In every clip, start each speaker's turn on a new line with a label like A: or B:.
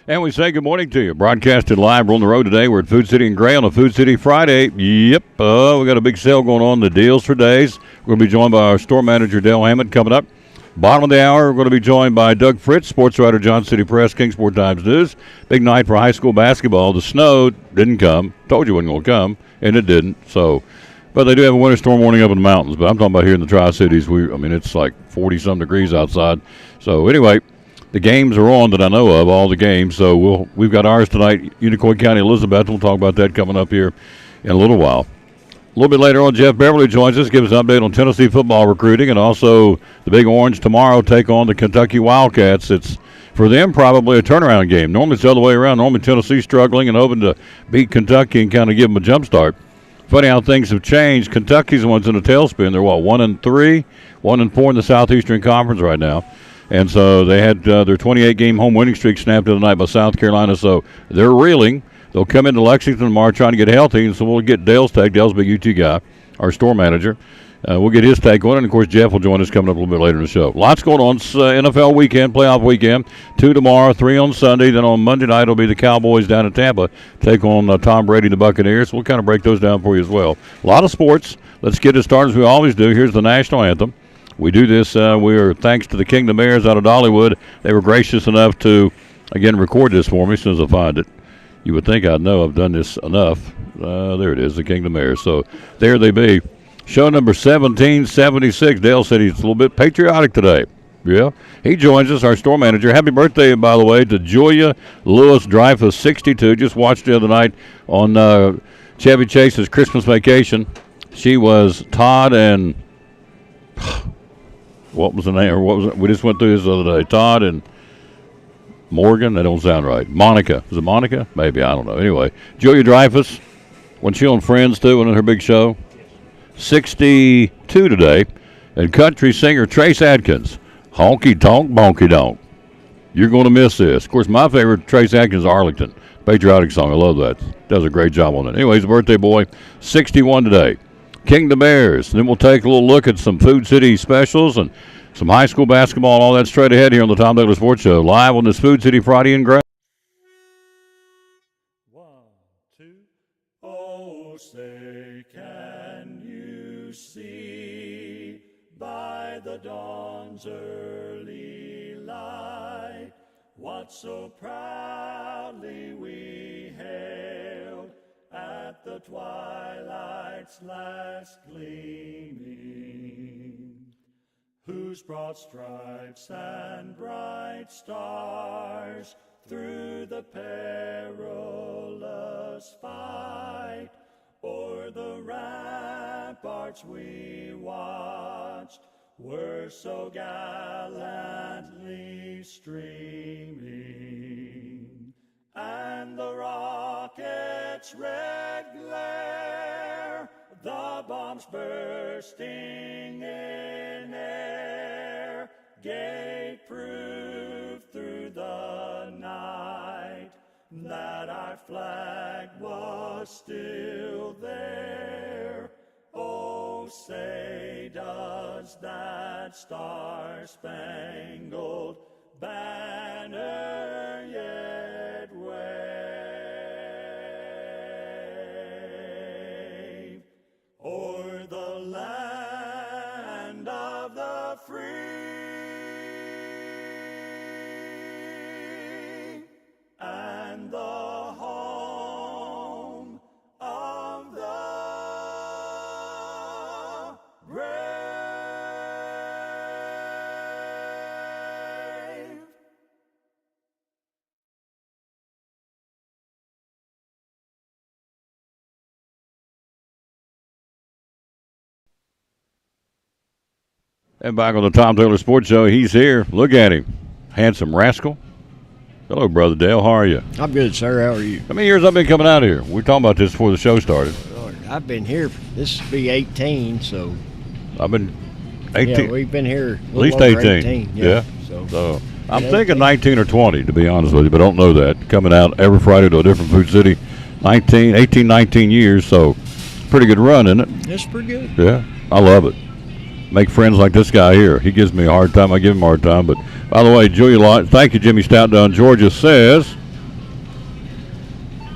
A: And we say good morning to you. Broadcasted live. We're on the road today. We're at Food City and Gray on a Food City Friday. Yep. We got a big sale going on. The deals for days. We're going to be joined by our store manager, Dale Hammond, coming up. Bottom of the hour, we're going to be joined by Doug Fritz, sports writer, Johnson City Press, Kingsport Times News. Big night for high school basketball. The snow didn't come. Told you it wasn't going to come, and it didn't. But they do have a winter storm warning up in the mountains. But I'm talking about here in the Tri-Cities. It's like 40-some degrees outside. So, anyway, the games are on that I know of, all the games. So, we've got ours tonight, Unicoi County, Elizabeth. We'll talk about that coming up here in a little while. A little bit later on, Jeff Beverly joins us, gives us an update on Tennessee football recruiting, and also the Big Orange tomorrow take on the Kentucky Wildcats. It's, for them, probably a turnaround game. Normally it's the other way around. Normally Tennessee's struggling and hoping to beat Kentucky and kind of give them a jump start. Funny how things have changed. Kentucky's the ones in a tailspin. They're, 1-3, 1-4 in the Southeastern Conference right now. And so they had their 28-game home winning streak snapped the other night by South Carolina, so they're reeling. They'll come into Lexington tomorrow trying to get healthy, and so we'll get Dale's take. Dale's a big UT guy, our store manager. We'll get his take on it, and, of course, Jeff will join us coming up a little bit later in the show. Lots going on. It's NFL weekend, playoff weekend. 2 tomorrow, 3 on Sunday. Then on Monday night, it'll be the Cowboys down in Tampa take on Tom Brady and the Buccaneers. We'll kind of break those down for you as well. A lot of sports. Let's get it started as we always do. Here's the national anthem. We do this. We are thanks to the Kingdom Heirs out of Dollywood. They were gracious enough to, again, record this for me as soon as I find it. You would think I'd know I've done this enough. There it is, the Kingdom Heirs. So there they be. Show number 1776. Dale said he's a little bit patriotic today. Yeah. He joins us, our store manager. Happy birthday, by the way, to Julia Lewis Dreyfus, 62. Just watched the other night on Chevy Chase's Christmas Vacation. She was Todd and what was the name? We just went through this the other day. Todd and Morgan, that don't sound right. Monica. Was it Monica? Maybe, I don't know. Anyway, Julia Dreyfus, wasn't she on Friends too, wasn't it her big show? 62 today. And country singer Trace Adkins, Honky Tonk Bonky Donk. You're going to miss this. Of course, my favorite Trace Adkins is Arlington. Patriotic song. I love that. Does a great job on it. Anyways, birthday boy, 61 today. Kingdom Heirs. Then we'll take a little look at some Food City specials and some high school basketball and all that straight ahead here on the Tom Douglas Sports Show, live on this Food City Friday in Gray.
B: 1, 2. Oh, say, can you see by the dawn's early light what so proudly we hailed at the twilight's last gleaming? Whose broad stripes and bright stars through the perilous fight o'er the ramparts we watched were so gallantly streaming, and the rocket's red glare, the bombs bursting in air, gave proof through the night that our flag was still there. Oh, say, does that star-spangled banner yet wave o'er the land of the free and the home of the brave?
A: And back on the Tom Taylor Sports Show, he's here. Look at him. Handsome rascal. Hello, Brother Dale. How are you?
C: I'm good, sir. How are you?
A: How many years I've been coming out here? We were talking about this before the show started.
C: I've been here. This will be 18, so.
A: I've been 18.
C: Yeah, we've been here
A: At least 18.
C: Yeah.
A: So I'm thinking 19 or 20, to be honest with you, but I don't know that. Coming out every Friday to a different food city. 18, 19 years, so pretty good run, isn't it?
C: It's pretty good.
A: Yeah, I love it. Make friends like this guy here. He gives me a hard time. I give him a hard time. But, by the way, Julia, thank you, Jimmy Stout down Georgia says,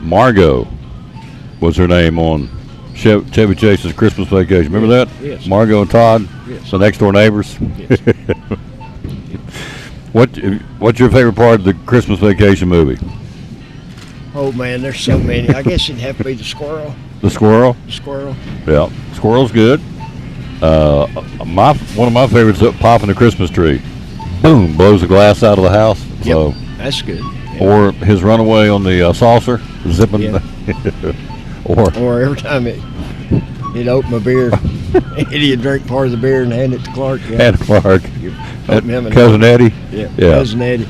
A: Margot was her name on Chevy Chase's Christmas Vacation. Remember that?
C: Yes.
A: Margot and Todd,
C: Yes.
A: the next door neighbors.
C: Yes.
A: What's your favorite part of the Christmas Vacation movie?
C: Oh man, there's so many. I guess it'd have to be the squirrel.
A: The squirrel.
C: Squirrel.
A: Yeah, squirrel's good. One of my favorites is popping the Christmas tree. Boom, blows the glass out of the house.
C: Yep.
A: So,
C: That's good. Yeah.
A: or his runaway on the saucer, zipping.
C: Yeah. Or every time he'd open a beer, he'd drink part of the beer and hand it to Clark. Yeah.
A: and Clark,
C: Open him and-
A: cousin Eddie.
C: Yeah.
A: Yeah.
C: Cousin Eddie.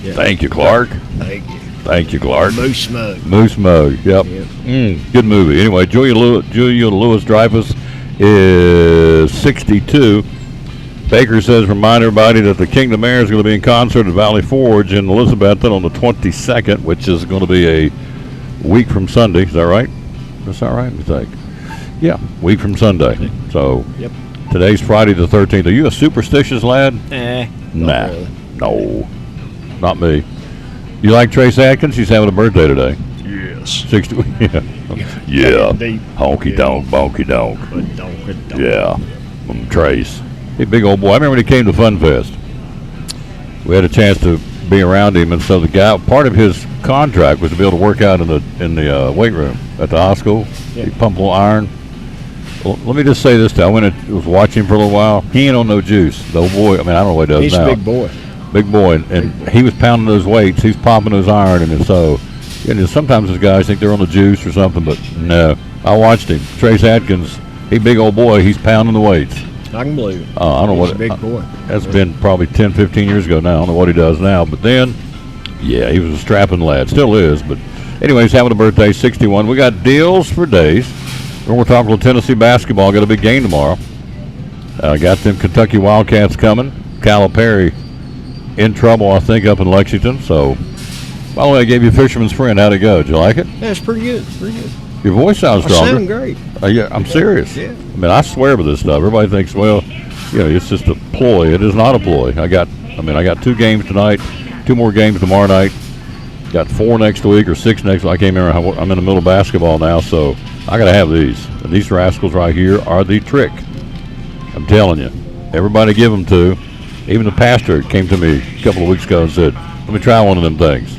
C: Yeah.
A: Thank you, Clark.
C: Thank you.
A: Thank you, Clark.
C: Moose Mug.
A: Moose Mug. Yep.
C: Yep.
A: Good movie. Anyway, Julia Louis-Dreyfus is 62. Baker says, remind everybody that the Kingdom Air is going to be in concert at Valley Forge in Elizabethton on the 22nd, which is going to be a week from Sunday. Is that right? Is that right? I think. Yeah, week from Sunday. So
C: Yep.
A: today's Friday the 13th. Are you a superstitious lad?
C: Nah.
A: Nah.
C: Really.
A: No, not me. You like Trace Adkins? She's having a birthday today.
C: Yes.
A: 60. Yeah. Yeah.
C: Deep.
A: Honky donk, bonky donk.
C: But don't.
A: Yeah. Trace. He's a big old boy. I remember when he came to Fun Fest. We had a chance to be around him, and so the guy, part of his contract was to be able to work out in the weight room at the high school.
C: Yeah.
A: He pumped a little iron. Well, let me just say this: I went and was watching him for a little while. He ain't on no juice. The old boy. I mean, I don't know what he does
C: He's
A: now.
C: a big boy.
A: Big boy, and he was pounding those weights. He's pumping those iron, and so sometimes those guys think they're on the juice or something, but no. I watched him. Trace Adkins, he big old boy. He's pounding the weights.
C: I can believe it.
A: I don't know
C: He's
A: what
C: a big boy.
A: That's been probably 10, 15 years ago now. I don't know what he does now, but then, yeah, he was a strapping lad. Still is, but anyway, he's having a birthday, 61. We got deals for days. Then we're talking a little Tennessee basketball. Got a big game tomorrow. Got them Kentucky Wildcats coming. Calipari in trouble, I think, up in Lexington. So, by the way, I gave you Fisherman's Friend. How'd it go? Did you like it?
C: That's pretty good. Pretty good.
A: Your voice sounds
C: I
A: stronger.
C: sound great.
A: Yeah, I'm serious.
C: Yeah.
A: I mean, I swear by this stuff. Everybody thinks, well, it's just a ploy. It is not a ploy. I got 2 games tonight, 2 more games tomorrow night. Got 4 next week or 6 next week. I can't remember. I'm in the middle of basketball now, so I got to have these. And these rascals right here are the trick. I'm telling you. Everybody give them to. Even the pastor came to me a couple of weeks ago and said, let me try one of them things.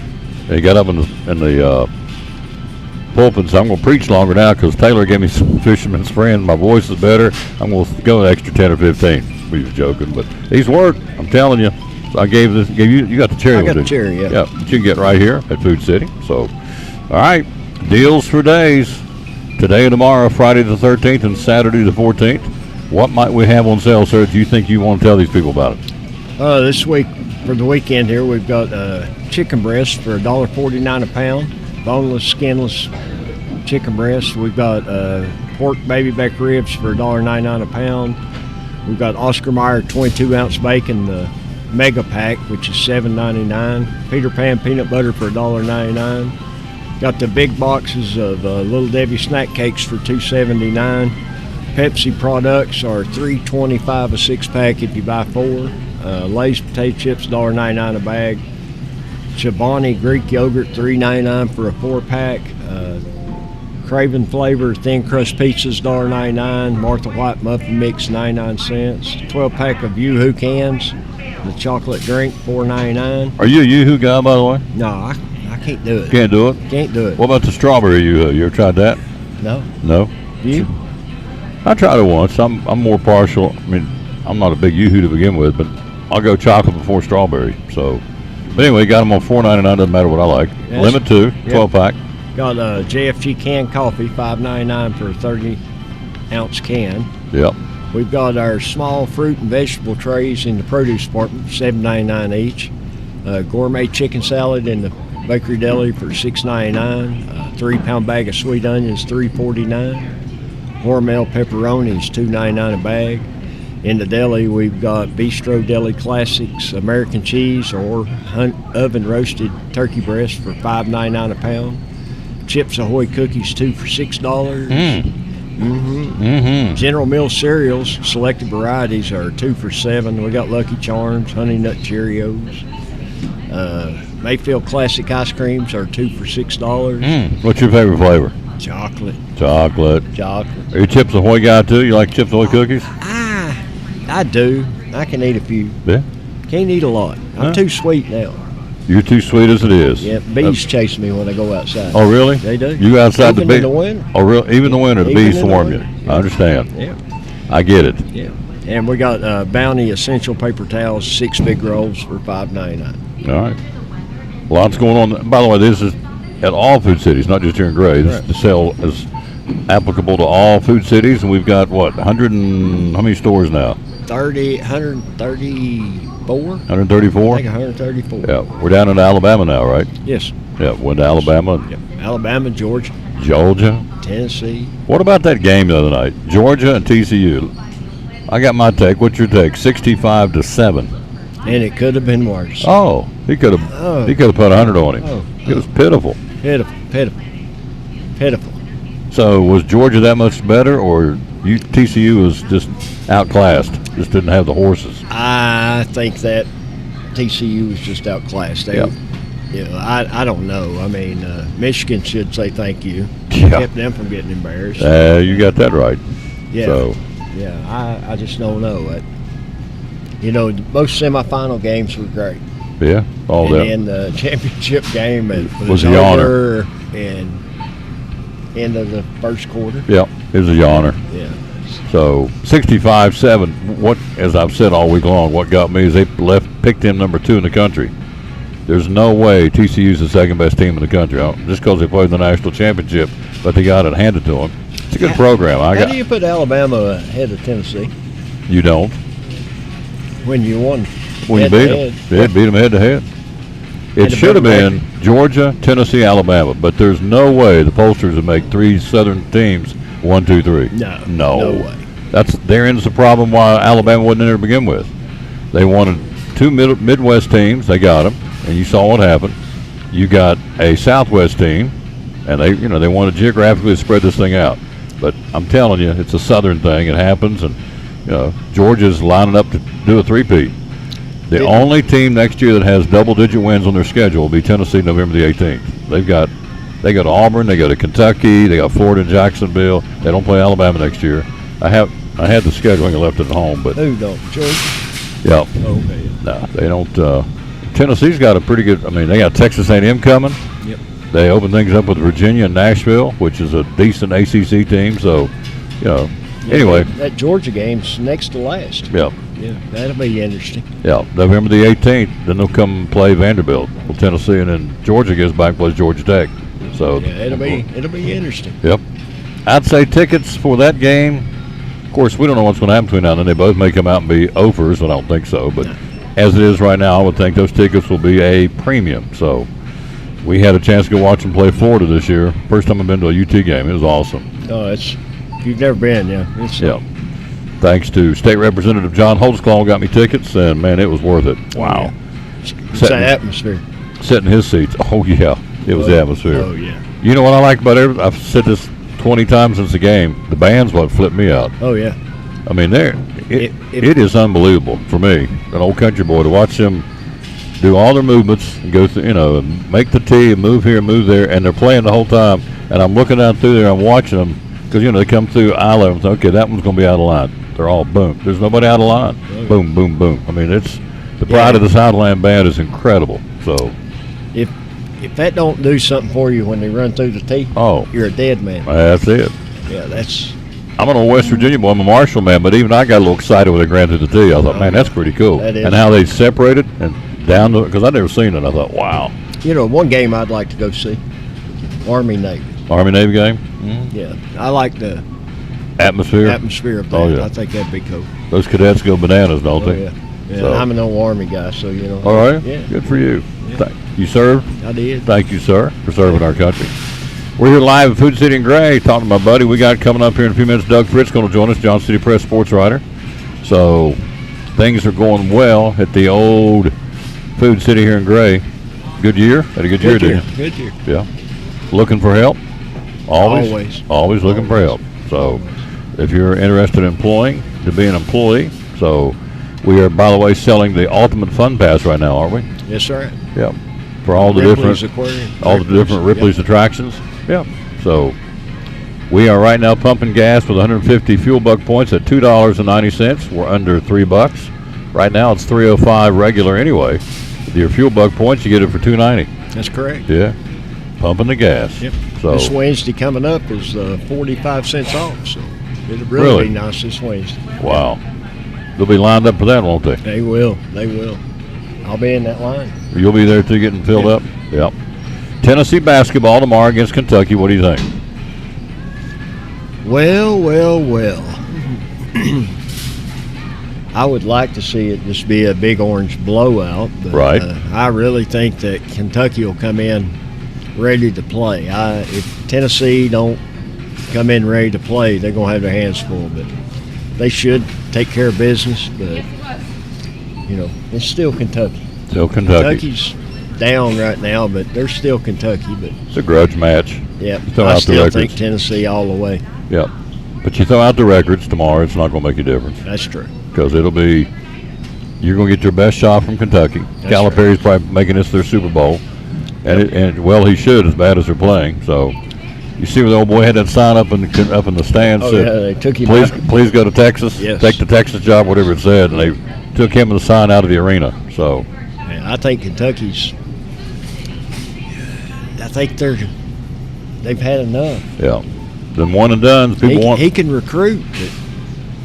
A: And he got up in the pulpit and said, I'm going to preach longer now because Taylor gave me some Fisherman's Friend. My voice is better. I'm going to go an extra 10 or 15. We was joking, but these work. I'm telling you. So I gave you. You got the cherry.
C: I got
A: one,
C: the
A: didn't you?
C: cherry, yeah.
A: Yeah, but you can get right here at Food City. So, all right, deals for days. Today and tomorrow, Friday the 13th and Saturday the 14th. What might we have on sale, sir? Do you think you want to tell these people about it?
C: This week, for the weekend here, we've got chicken breast for $1.49 a pound. Boneless, skinless chicken breast. We've got pork baby back ribs for $1.99 a pound. We've got Oscar Mayer 22-ounce bacon, the mega pack, which is $7.99. Peter Pan peanut butter for $1.99. Got the big boxes of Little Debbie snack cakes for $2.79. Pepsi products are $3.25 a 6-pack if you buy 4. Lay's potato chips $1.99 a bag. Chobani Greek yogurt $3.99 for a 4-pack. Craven flavor thin crust pizzas $1.99. Martha White muffin mix 99 cents. 12-pack of Yoo-Hoo cans. The chocolate drink $4.99.
A: Are you a Yoo-Hoo guy, by the way?
C: No, I can't do it.
A: Can't do it?
C: Can't do it.
A: What about the strawberry Yoo-Hoo? You ever tried that?
C: No.
A: No?
C: You?
A: I tried it once. I'm more partial. I mean, I'm not a big Yoo-Hoo to begin with, but I'll go chocolate before strawberry. So, but anyway, got them on $4.99. Doesn't matter what I like.
C: Yes.
A: Limit 2, 12-pack.
C: Got JFG canned coffee $5.99 for a 30-ounce can.
A: Yep.
C: We've got our small fruit and vegetable trays in the produce department, $7.99 each. Gourmet chicken salad in the bakery deli for $6.99. 3-pound bag of sweet onions, $3.49. Hormel pepperonis, $2.99 a bag. In the deli, we've got Bistro Deli Classics American cheese or oven roasted turkey breast for $5.99 a pound. Chips Ahoy cookies, 2 for $6. General Mills cereals, selected varieties are 2 for $7. We got Lucky Charms, Honey Nut Cheerios, Mayfield Classic ice creams are 2 for $6.
A: What's your favorite flavor?
C: Chocolate.
A: Chocolate.
C: Chocolate.
A: Are you a Chips Ahoy guy too? You like Chips Ahoy cookies?
C: I do. I can eat a few.
A: Yeah.
C: Can't eat a lot. I'm
A: Huh?
C: too sweet now.
A: You're too sweet as it is.
C: Yeah, bees chase me when I go outside.
A: Oh, really?
C: They do.
A: You go outside
C: Even
A: the
C: in
A: bee?
C: the winter.
A: Oh, really? Even in the winter, the
C: Even
A: bees
C: in the
A: swarm you.
C: winter.
A: I understand.
C: Yeah,
A: I get it.
C: yeah. And we got Bounty Essential Paper Towels, 6 big rolls for $5.99.
A: All right. Lots going on. By the way, this is at all food cities, not just here in Gray. This
C: Right.
A: the sale is applicable to all food cities, and we've got what 100 and how many stores now?
C: 134?
A: 134.
C: I think 134.
A: Yeah, we're down in Alabama now, right?
C: Yes.
A: Yeah, went to Alabama,
C: Yep. Alabama, Georgia,
A: Georgia.
C: Tennessee.
A: What about that game the other night, Georgia and TCU? I got my take. What's your take? 65-7.
C: And it could have been worse.
A: Oh, he could have.
C: Oh.
A: He could have put 100 on him.
C: Oh.
A: It was pitiful.
C: Pitiful, pitiful, pitiful.
A: So was Georgia that much better, or TCU was just outclassed? Just didn't have the horses.
C: I think that TCU was just outclassed. They,
A: Yep.
C: You know, I don't know. I mean, Michigan should say thank you.
A: Yeah.
C: Kept them from getting embarrassed.
A: You got that right.
C: Yeah.
A: So
C: Yeah, I just don't know. Most semifinal games were great.
A: yeah, all
C: And
A: that.
C: then the championship game
A: Was a yawner.
C: over and end of the first quarter.
A: Yeah, it was a yawner.
C: Yeah.
A: So 65-7. What, as I've said all week long, what got me is they picked him number 2 in the country. There's no way TCU's the second best team in the country, just because they played in the national championship, but they got it handed to them. It's a good program.
C: How do you put Alabama ahead of Tennessee
A: You don't.
C: when you won?
A: When you beat them,
C: head-to-head?
A: yeah, beat them head to head. It
C: Had a
A: should have
C: better
A: been Georgia, Tennessee, Alabama, but there's no way the pollsters would make 3 Southern teams 1, 2, 3.
C: No.
A: no
C: No way.
A: Therein's the problem why Alabama wasn't in there to begin with. They wanted 2 Midwest teams, they got them, and you saw what happened. You got a Southwest team, and they wanted geographically to spread this thing out. But I'm telling you, it's a Southern thing. It happens, and Georgia's lining up to do a three-peat. The only team next year that has double-digit wins on their schedule will be Tennessee, November the 18th. They go to Auburn, they go to Kentucky, they got Florida and Jacksonville. They don't play Alabama next year. I had the scheduling, I left it at home, but
C: Who don't? Georgia?
A: yeah,
C: Okay.
A: no, they don't. Tennessee's got a pretty good. I mean, they got Texas A&M coming.
C: Yep.
A: They open things up with Virginia and Nashville, which is a decent ACC team. So, anyway,
C: That Georgia game's next to last.
A: yeah.
C: Yeah, that'll be interesting.
A: Yeah, November the 18th, then they'll come and play Vanderbilt. Well, Tennessee, and then Georgia gets back and plays Georgia Tech. So
C: Yeah, it'll be interesting.
A: Yep. I'd say tickets for that game. Of course, we don't know what's going to happen between now and then. They both may come out and be offers, but I don't think so. But as it is right now, I would think those tickets will be a premium. So we had a chance to go watch them play Florida this year. First time I've been to a UT game. It was awesome.
C: Oh, if you've never been, yeah.
A: Yeah. Thanks to State Representative John Holtzclaw got me tickets, and man, it was worth it. Wow.
C: It's the atmosphere.
A: Sitting in his seats. Oh yeah, it was the atmosphere.
C: Oh, yeah.
A: You know what I like about it? I've said this 20 times since the game. The band's what flipped me out.
C: Oh, yeah.
A: I mean, it is unbelievable for me, an old country boy, to watch them do all their movements and go through, and make the tee and move here, move there, and they're playing the whole time. And I'm looking down through there, I'm watching them because they come through eye level. And say, okay, that one's going to be out of line. They're all boom. There's nobody out of line.
C: Oh, yeah.
A: Boom, boom, boom. I mean, it's the pride of the Southland band is incredible. So,
C: If that don't do something for you when they run through the tee, you're a dead man.
A: that's it.
C: Yeah, that's.
A: I'm an old West Virginia boy. I'm a Marshall man, but even I got a little excited when they ran through the tee. I thought, man, that's pretty cool.
C: That is.
A: And how they separated and down to, because I'd never seen it. I thought, wow.
C: One game I'd like to go see, Army-Navy.
A: Army-Navy game?
C: Yeah, I like the
A: Atmosphere?
C: atmosphere of that.
A: Oh, yeah.
C: I think that'd be cool.
A: Those cadets go bananas, don't
C: Oh,
A: they?
C: yeah. Yeah,
A: So-
C: I'm an old Army guy, so
A: All right.
C: Yeah,
A: Good for you.
C: Yeah.
A: You served?
C: I did.
A: Thank you, sir, for serving our country. We're here live at Food City in Gray, talking to my buddy. We got coming up here in a few minutes. Doug Fritz going to join us, Johnson City Press sports writer. So things are going well at the old Food City here in Gray. Good year? Had a good year, didn't you?
C: Good year.
A: Yeah. Looking for help?
C: Always.
A: Always looking for help. So if you're interested in employing, to be an employee, so we are, by the way, selling the Ultimate Fun Pass right now, aren't we?
C: Yes, sir.
A: Yeah. for all the
C: Ripley's
A: different
C: Aquarium.
A: Ripley's attractions. Yeah. So we are right now pumping gas with 150 fuel buck points at $2.90. We're under $3. Right now it's 3.05 regular anyway. With your fuel buck points, you get it for $2.90.
C: That's correct.
A: Yeah. Pumping the gas.
C: Yep.
A: So
C: This Wednesday coming up is 45 cents off, so it'll really be nice this Wednesday.
A: wow. They'll be lined up for that, won't they?
C: They will. They will. I'll be in that line.
A: You'll be there too, getting filled up. Yep. Tennessee basketball tomorrow against Kentucky. What do you think?
C: Well. I would like to see it just be a big orange blowout. But,
A: Right.
C: I really think that Kentucky will come in ready to play. If Tennessee don't come in ready to play, they're going to have their hands full. But they should take care of business. But, it's still Kentucky.
A: Still Kentucky.
C: Kentucky's down right now, but they're still Kentucky. But
A: It's a grudge match.
C: yeah,
A: Throw
C: I
A: out the
C: still
A: records.
C: think Tennessee all the way.
A: Yep. But you throw out the records tomorrow, it's not going to make a difference
C: That's true.
A: because you're going to get your best shot from Kentucky. Calipari's probably making this their Super Bowl, and he should, as bad as they're playing. So you see where the old boy had that sign up in the stands.
C: Oh,
A: said,
C: yeah, they took him
A: please,
C: out.
A: please go to Texas.
C: Yes.
A: Take the Texas job, whatever it said, and they took him and the sign out of the arena. So
C: Yeah, I think Kentucky's. I think they've had enough.
A: yeah, then one and done. People
C: He can recruit, but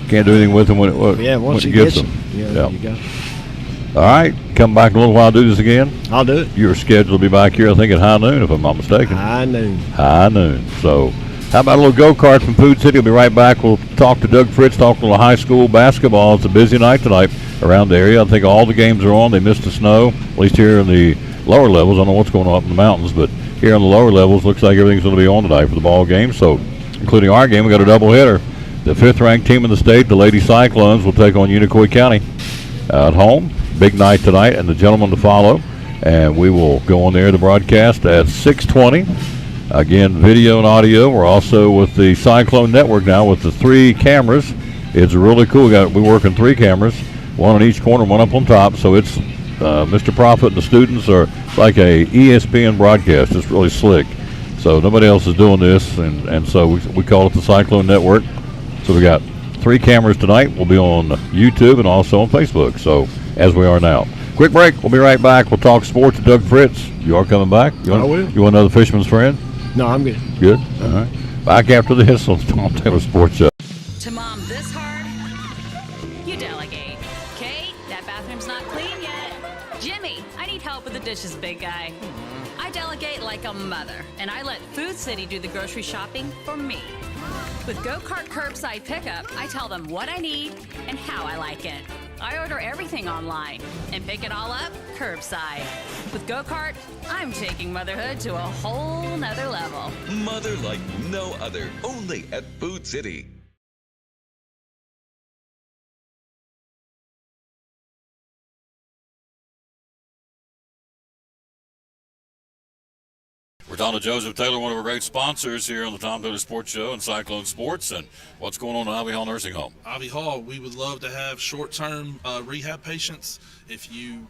A: can't do anything with him when
C: once
A: it
C: he
A: gets
C: gets
A: them.
C: them, you got.
A: All right, come back in a little while. Do this again.
C: I'll do it.
A: You're scheduled to be back here, I think, at high noon, if I'm not mistaken.
C: I knew.
A: High noon. So, how about a little go-kart from Food City? We'll be right back. We'll talk to Doug Fritz, talk a little high school basketball. It's a busy night tonight around the area. I think all the games are on. They missed the snow, at least here in the lower levels. I don't know what's going on up in the mountains, but here in the lower levels, looks like everything's going to be on tonight for the ball game. So, including our game, we got a doubleheader. The fifth-ranked team in the state, the Lady Cyclones, will take on Unicoi County at home. Big night tonight, and the gentleman to follow. And we will go on there to broadcast at 6:20. Again, video and audio. We're also with the Cyclone Network now with the 3 cameras. It's really cool. We're working 3 cameras, one on each corner, one up on top. So it's Mr. Prophet and the students are like a ESPN broadcast. It's really slick. So nobody else is doing this, and so we call it the Cyclone Network. So we got 3 cameras tonight. We'll be on YouTube and also on Facebook. So as we are now. Quick break. We'll be right back. We'll talk sports with Doug Fritz. You are coming back?
C: I will.
A: You want another Fisherman's Friend?
C: No, I'm good.
A: Good. All right. Back after this on Tom Taylor Sports Show.
D: To mom this hard, you delegate. Kate, that bathroom's not clean yet. Jimmy, I need help with the dishes, big guy. I delegate like a mother, and I let Food City do the grocery shopping for me. With Go-Kart Curbside Pickup, I tell them what I need and how I like it. I order everything online and pick it all up curbside. With Go-Kart, I'm taking motherhood to a whole nother level.
E: Mother like no other, only at Food City.
A: We're talking to Joseph Taylor, one of our great sponsors here on the Tom Taylor Sports Show and Cyclone Sports. And what's going on at Ivy Hall Nursing Home?
F: Ivy Hall, we would love to have short-term rehab patients. If you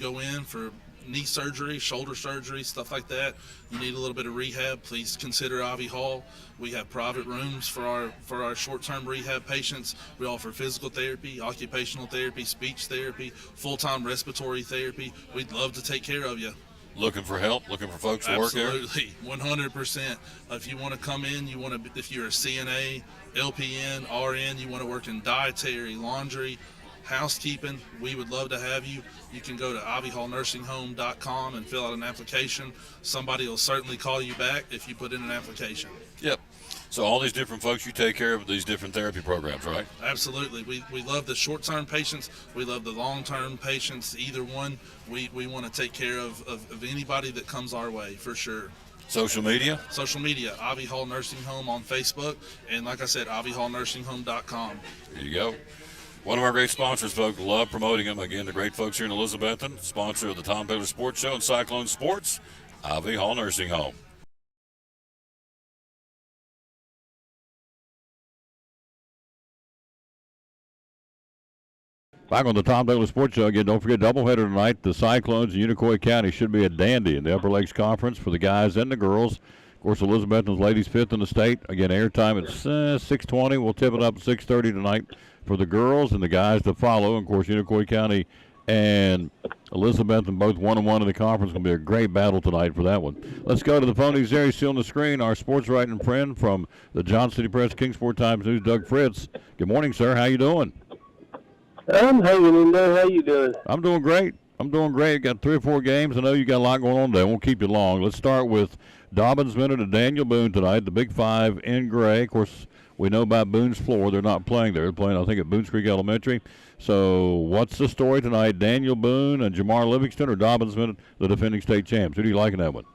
F: go in for knee surgery, shoulder surgery, stuff like that, you need a little bit of rehab, please consider Ivy Hall. We have private rooms for our short-term rehab patients. We offer physical therapy, occupational therapy, speech therapy, full-time respiratory therapy. We'd love to take care of you.
A: Looking for help? Looking for folks to work here?
F: Absolutely, 100%. If you want to come in, if you're a CNA, LPN, RN, you want to work in dietary, laundry, housekeeping, we would love to have you. You can go to ivyhallnursinghome.com and fill out an application. Somebody will certainly call you back if you put in an application.
A: Yep. So all these different folks, you take care of these different therapy programs, right?
F: Absolutely. We love the short-term patients. We love the long-term patients. Either one, we want to take care of anybody that comes our way, for sure.
A: Social media?
F: Social media, Ivy Hall Nursing Home on Facebook, and like I said, ivyhallnursinghome.com.
A: There you go. One of our great sponsors, folks. Love promoting them. Again, the great folks here in Elizabethton, sponsor of the Tom Taylor Sports Show and Cyclone Sports, Ivy Hall Nursing Home. Back on the Tom Daly Sports Show again. Don't forget, doubleheader tonight. The Cyclones in Unicoi County should be a dandy in the Upper Lakes Conference for the guys and the girls. Of course, Elizabethton's ladies 5th in the state. Again, airtime at 6:20. We'll tip it up at 6:30 tonight for the girls and the guys to follow. And of course, Unicoi County and Elizabethton both 1-1 in the conference. Going to be a great battle tonight for that one. Let's go to the phone. He's there. He's still on the screen. Our sports writing friend from the Johnson City Press, Kingsport Times News, Doug Fritz. Good morning, sir. How you doing?
G: I'm hanging in there. How you doing?
A: I'm doing great. Got 3 or 4 games. I know you got a lot going on today. I won't keep you long. Let's start with Dobbins Minute and Daniel Boone tonight. The Big Five in gray. Of course, we know about Boone's floor. They're not playing there. They're playing, I think, at Boones Creek Elementary. So what's the story tonight? Daniel Boone and Jamar Livingston or Dobbins Minute, the defending state champs? Who do you like in that one?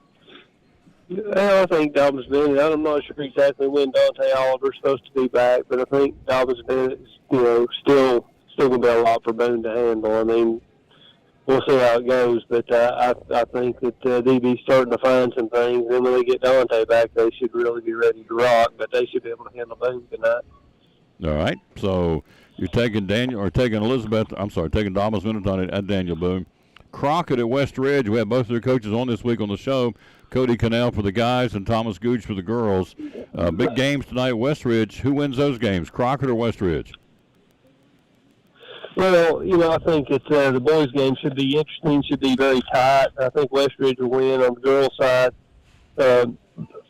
G: Well, I think Dobbins Bennett. I'm not sure exactly when Dante Oliver's supposed to be back, but I think Dobbins Bennett is, still going to be a lot for Boone to handle. I mean, we'll see how it goes, but I think that DB's starting to find some things. Then when they get Dante back, they should really be ready to rock, but they should be able to handle Boone tonight.
A: All right. So you're taking taking Dobbins Minute on at Daniel Boone. Crockett at West Ridge. We have both of their coaches on this week on the show. Cody Cannell for the guys and Thomas Gooch for the girls. Big games tonight at West Ridge. Who wins those games, Crockett or West Ridge?
G: Well, I think it's the boys' game should be interesting, should be very tight. I think West Ridge will win on the girls' side.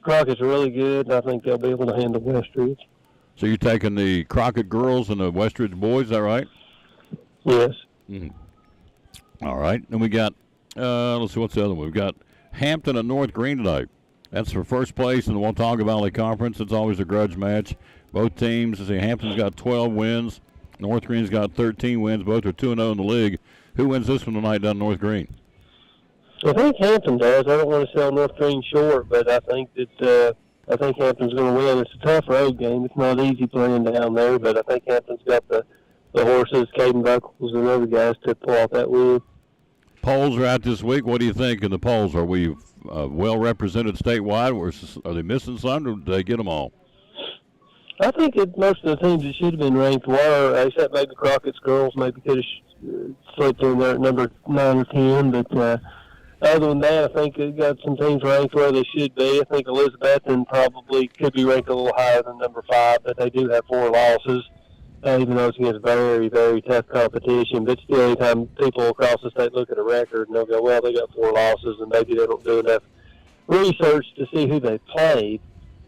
G: Crockett's really good, and I think they'll be able to handle West Ridge.
A: So you're taking the Crockett girls and the West Ridge boys, is that right?
G: Yes.
A: Mm-hmm. All right. Then we got, let's see, what's the other one? We've got Hampton and North Green tonight. That's for first place in the Watauga Valley Conference. It's always a grudge match. Both teams, Hampton's got 12 wins. North Green's got 13 wins. Both are 2-0 in the league. Who wins this one tonight down North Green?
G: I think Hampton does. I don't want to sell North Green short, but I think that Hampton's going to win. It's a tough road game. It's not easy playing down there, but I think Hampton's got the horses, Caden Buckles, and other guys to pull off that win.
A: Polls are out this week. What do you think in the polls? Are we well represented statewide, or are they missing some, or did they get them all?
G: I think that most of the teams that should have been ranked were, except maybe Crockett's girls maybe could have slipped in there at number 9 or 10. But other than that, I think they've got some teams ranked where they should be. I think Elizabethton probably could be ranked a little higher than number 5, but they do have 4 losses, even though it's against very, very tough competition. But still, anytime people across the state look at a record and they'll go, well, they got 4 losses, and maybe they don't do enough research to see who they played.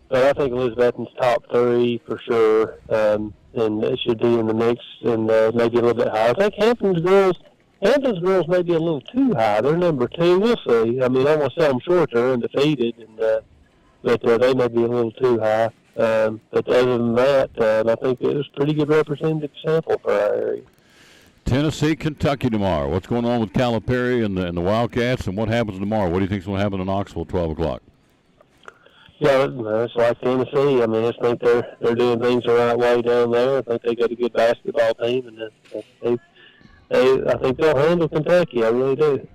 G: But I think Elizabethton's top 3 for sure, and it should be in the mix and maybe a little bit higher. I think Hampton's girls may be a little too high. They're number 2. We'll see. I mean, I won't sell them short. They're undefeated, but they may be a little too high. But other than that, I think it was a pretty good representative sample for our area.
A: Tennessee, Kentucky tomorrow. What's going on with Calipari and the Wildcats, and what happens tomorrow? What do you think is going to happen in Knoxville at 12 o'clock?
G: Yeah, it's like Tennessee. I mean, I think they're doing things the right way down there. I think they got a good basketball team, and I think they'll handle Kentucky. I really do.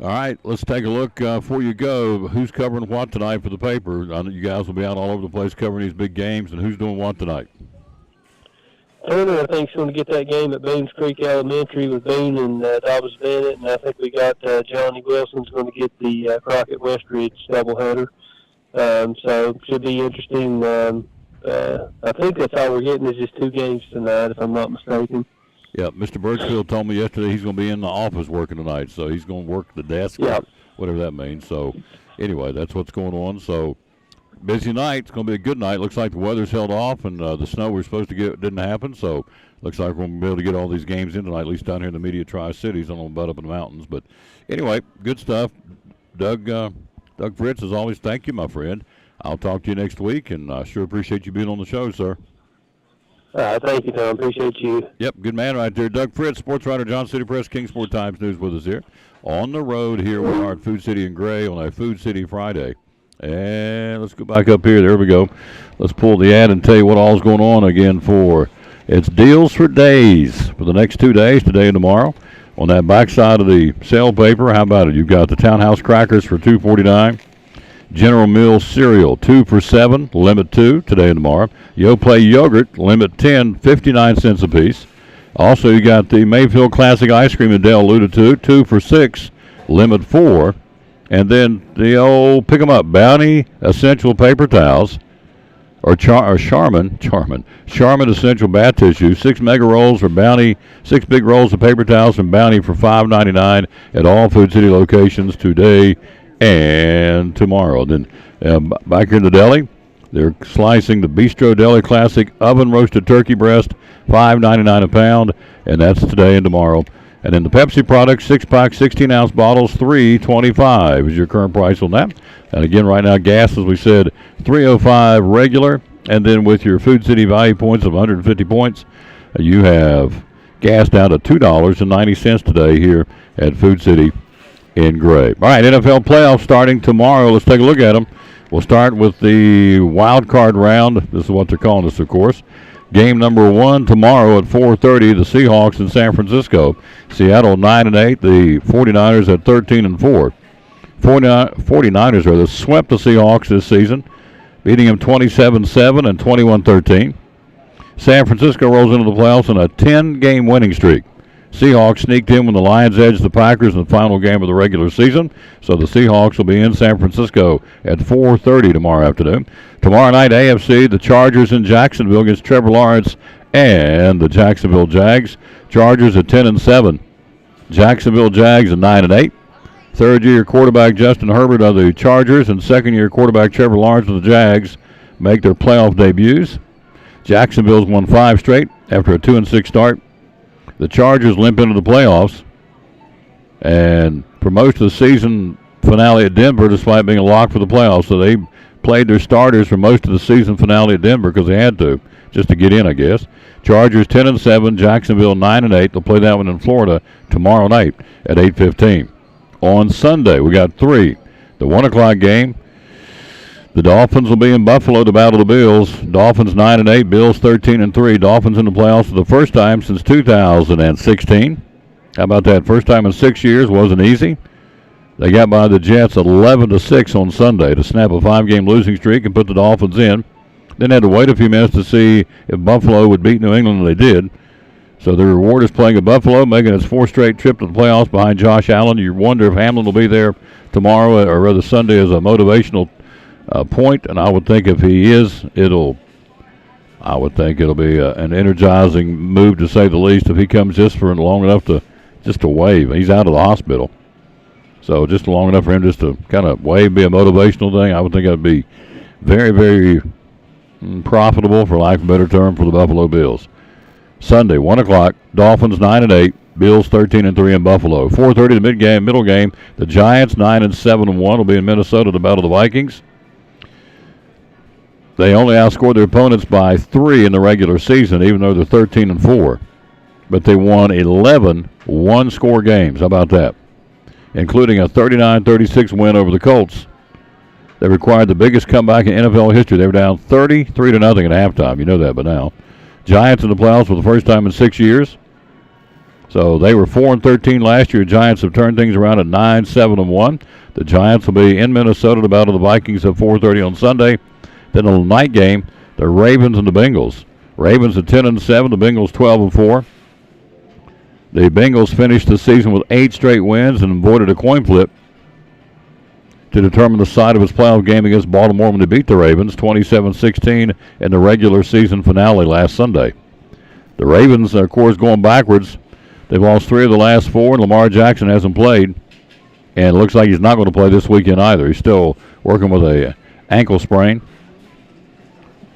A: All right, let's take a look before you go. Who's covering what tonight for the paper? I know you guys will be out all over the place covering these big games, and who's doing what tonight?
G: Turner, I think, is going to get that game at Boones Creek Elementary with Boone and Dobbins Bennett, and I think we got Johnny Wilson's going to get the Crockett West Ridge doubleheader. So it should be interesting. I think that's all we're getting is just 2 games tonight, if I'm not mistaken.
A: Yeah, Mr. Birchfield told me yesterday he's going to be in the office working tonight, so he's going to work the desk, whatever that means. So, anyway, that's what's going on. So, busy night. It's going to be a good night. Looks like the weather's held off, and the snow we're supposed to get didn't happen. So, looks like we're going to be able to get all these games in tonight, at least down here in the Media Tri-Cities. I don't know about up in the mountains. But, anyway, good stuff. Doug Fritz, as always, thank you, my friend. I'll talk to you next week, and I sure appreciate you being on the show, sir.
G: Thank you, Tom. Appreciate you.
A: Yep, good man right there. Doug Fritz, sports writer, Johnson City Press, Kingsport Times News with us here. On the road here, we are at Food City in Gray on a Food City Friday. And let's go back up here. There we go. Let's pull the ad and tell you what all's going on again for. It's Deals for Days for the next 2 days, today and tomorrow. On that back side of the sale paper, how about it? You've got the Townhouse crackers for $2.49. General Mills cereal, 2 for $7, limit 2, today and tomorrow. Yoplait yogurt, limit 10, 59 cents a piece. Also, you got the Mayfield Classic Ice Cream that Dale alluded to, 2 for $6, limit 4. And then the old pick 'em up Bounty Essential Paper Towels, or Charmin Essential Bath Tissue, 6 mega rolls for Bounty, 6 big rolls of paper towels from Bounty for $5.99 at all Food City locations today and tomorrow. Then back here in the deli, they're slicing the Bistro Deli Classic Oven Roasted Turkey Breast, $5.99 a pound, and that's today and tomorrow. And then the Pepsi products, 6-pack, 16-ounce bottles, $3.25 is your current price on that. And again, right now, gas, as we said, $3.05 regular. And then with your Food City value points of 150 points, you have gas down to $2.90 today here at Food City in Gray. All right, NFL playoffs starting tomorrow. Let's take a look at them. We'll start with the wild card round. This is what they're calling this, of course. Game number 1 tomorrow at 4:30, the Seahawks in San Francisco. Seattle 9-8, the 49ers at 13-4. 49ers swept the Seahawks this season, beating them 27-7 and 21-13. San Francisco rolls into the playoffs on a 10-game winning streak. Seahawks sneaked in when the Lions edged the Packers in the final game of the regular season. So the Seahawks will be in San Francisco at 4:30 tomorrow afternoon. Tomorrow night, AFC, the Chargers in Jacksonville against Trevor Lawrence and the Jacksonville Jags. Chargers at 10-7. Jacksonville Jags at 9-8. Third-year quarterback Justin Herbert of the Chargers and second-year quarterback Trevor Lawrence of the Jags make their playoff debuts. Jacksonville's won 5 straight after a 2-6 start. The Chargers limp into the playoffs, and for most of the season finale at Denver, despite being a lock for the playoffs, so they played their starters for most of the season finale at Denver because they had to, just to get in, I guess. Chargers 10-7, Jacksonville 9-8. They'll play that one in Florida tomorrow night at 8:15. On Sunday, we got 3. The 1 o'clock game. The Dolphins will be in Buffalo to battle the Bills. Dolphins 9-8, Bills 13-3. Dolphins in the playoffs for the first time since 2016. How about that? First time in 6 years. Wasn't easy. They got by the Jets 11-6 on Sunday to snap a 5-game losing streak and put the Dolphins in. Then had to wait a few minutes to see if Buffalo would beat New England, and they did. So the reward is playing at Buffalo, making its 4th straight trip to the playoffs behind Josh Allen. You wonder if Hamlin will be there tomorrow, or rather Sunday, as a motivational point, and I would think if he is, I would think it'll be an energizing move, to say the least, if he comes just for long enough to wave. He's out of the hospital, so just long enough for him just to kind of wave, be a motivational thing. I would think that'd be very, very profitable, for lack of a better term, for the Buffalo Bills. Sunday, 1 o'clock, Dolphins 9-8, Bills 13-3 in Buffalo. 4:30 the middle game. The Giants 9-7-1 will be in Minnesota to battle the Vikings. They only outscored their opponents by 3 in the regular season, even though they're 13-4. But they won 11 one-score games. How about that? Including a 39-36 win over the Colts. They required the biggest comeback in NFL history. They were down 33-0 at halftime. You know that by now. Giants in the playoffs for the first time in 6 years. So they were 4-13 last year. Giants have turned things around at 9-7-1. The Giants will be in Minnesota to battle the Vikings at 4:30 on Sunday. Then on the night game, the Ravens and the Bengals. Ravens at 10-7, the Bengals 12-4. The Bengals finished the season with 8 straight wins and avoided a coin flip to determine the side of his playoff game against Baltimore when they beat the Ravens 27-16 in the regular season finale last Sunday. The Ravens, of course, going backwards. They've lost 3 of the last 4, and Lamar Jackson hasn't played. And it looks like he's not going to play this weekend either. He's still working with a ankle sprain.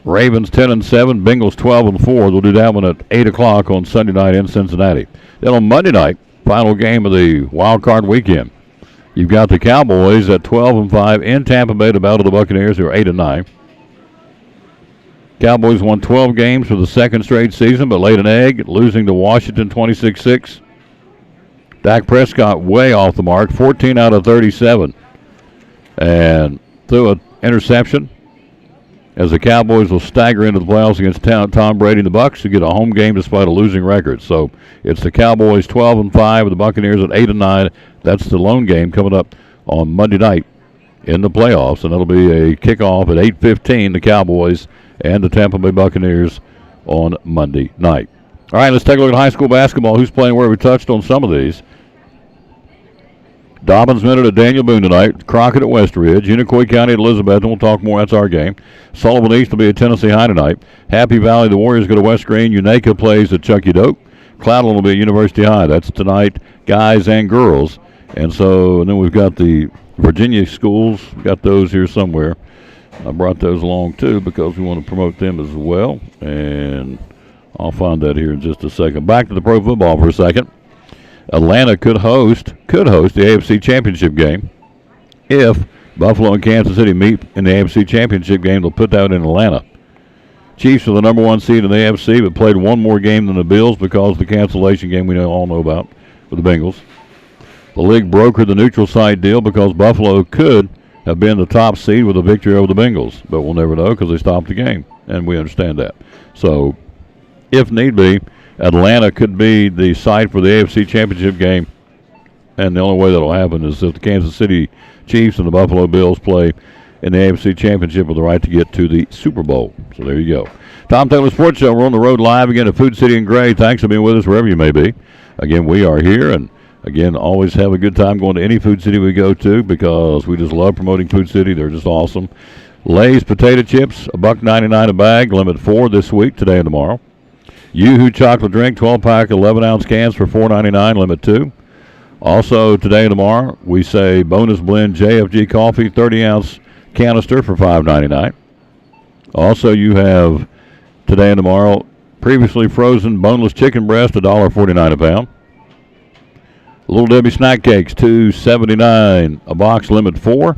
A: Ravens 10-7, Bengals 12-4. They'll do that one at 8 o'clock on Sunday night in Cincinnati. Then on Monday night, final game of the wild card weekend, you've got the Cowboys at 12-5 in Tampa Bay to battle the Buccaneers, who are 8-9. Cowboys won 12 games for the 2nd straight season, but laid an egg, losing to Washington 26-6. Dak Prescott way off the mark, 14 out of 37, and threw an interception, as the Cowboys will stagger into the playoffs against Tom Brady and the Bucs to get a home game despite a losing record. So it's the Cowboys 12-5 and the Buccaneers at 8-9. That's the lone game coming up on Monday night in the playoffs, and it'll be a kickoff at 8:15. The Cowboys and the Tampa Bay Buccaneers on Monday night. All right, let's take a look at high school basketball. Who's playing where? We touched on some of these. Dobbins Minute at Daniel Boone tonight. Crockett at West Ridge. Unicoi County at Elizabeth. We'll talk more. That's our game. Sullivan East will be at Tennessee High tonight. Happy Valley, the Warriors go to West Green. Unaka plays at Chucky Doak. Cloudland will be at University High. That's tonight, guys and girls. And then we've got the Virginia schools. Got those here somewhere. I brought those along too because we want to promote them as well. And I'll find that here in just a second. Back to the pro football for a second. Atlanta could host the AFC Championship game. If Buffalo and Kansas City meet in the AFC Championship game, they'll put that in Atlanta. Chiefs are the number 1 seed in the AFC, but played one more game than the Bills because of the cancellation game we all know about with the Bengals. The league brokered the neutral site deal because Buffalo could have been the top seed with a victory over the Bengals, but we'll never know because they stopped the game, and we understand that. So, if need be, Atlanta could be the site for the AFC Championship game, and the only way that will happen is if the Kansas City Chiefs and the Buffalo Bills play in the AFC Championship with the right to get to the Super Bowl. So there you go. Tom Taylor Sports Show. We're on the road live again at Food City in Gray. Thanks for being with us wherever you may be. Again, we are here, and again, always have a good time going to any Food City we go to because we just love promoting Food City. They're just awesome. Lay's potato chips, $1.99 a bag, limit 4 this week, today and tomorrow. Yoo-Hoo chocolate drink, 12-pack, 11-ounce cans for $4.99, limit 2. Also, today and tomorrow, we say bonus blend JFG coffee, 30-ounce canister for $5.99. Also, you have today and tomorrow previously frozen boneless chicken breast, $1.49 a pound. Little Debbie snack cakes, $2.79 a box, limit 4.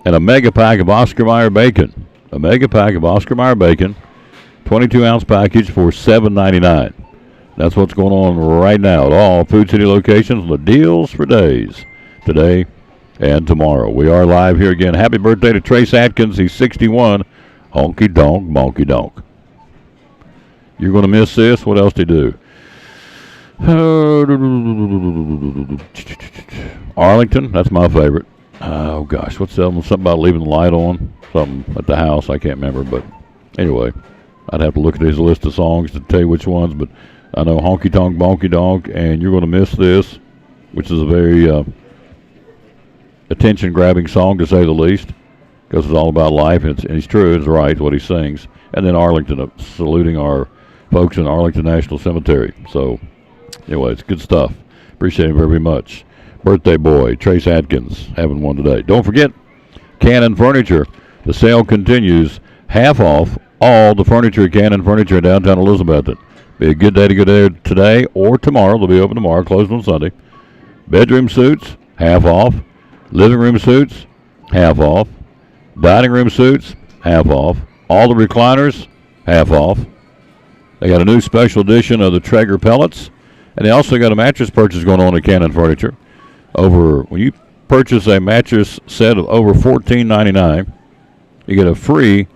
A: And a mega pack of Oscar Mayer bacon. A mega pack of Oscar Mayer bacon, 22-ounce package for $7.99. That's what's going on right now at all Food City locations. The deals for days, today and tomorrow. We are live here again. Happy birthday to Trace Atkins. He's 61. Honky donk, monky donk. You're going to miss this. What else did he do? Arlington, that's my favorite. Oh, gosh, what's that one? Something about leaving the light on. Something at the house. I can't remember, but anyway. I'd have to look at his list of songs to tell you which ones, but I know Honky Tonk Bonky Donk and You're Going to Miss This, which is a very attention-grabbing song, to say the least, because it's all about life, and he's true, it's right, what he sings. And then Arlington, saluting our folks in Arlington National Cemetery. So, anyway, it's good stuff. Appreciate it very much. Birthday boy, Trace Atkins, having one today. Don't forget, Cannon Furniture. The sale continues, half off all the furniture at Cannon Furniture in downtown Elizabethton. Be a good day to go there today or tomorrow. They'll be open tomorrow, closed on Sunday. Bedroom suits, half off. Living room suits, half off. Dining room suits, half off. All the recliners, half off. They got a new special edition of the Traeger pellets. And they also got a mattress purchase going on at Cannon Furniture. When you purchase a mattress set of over $14.99, you get a free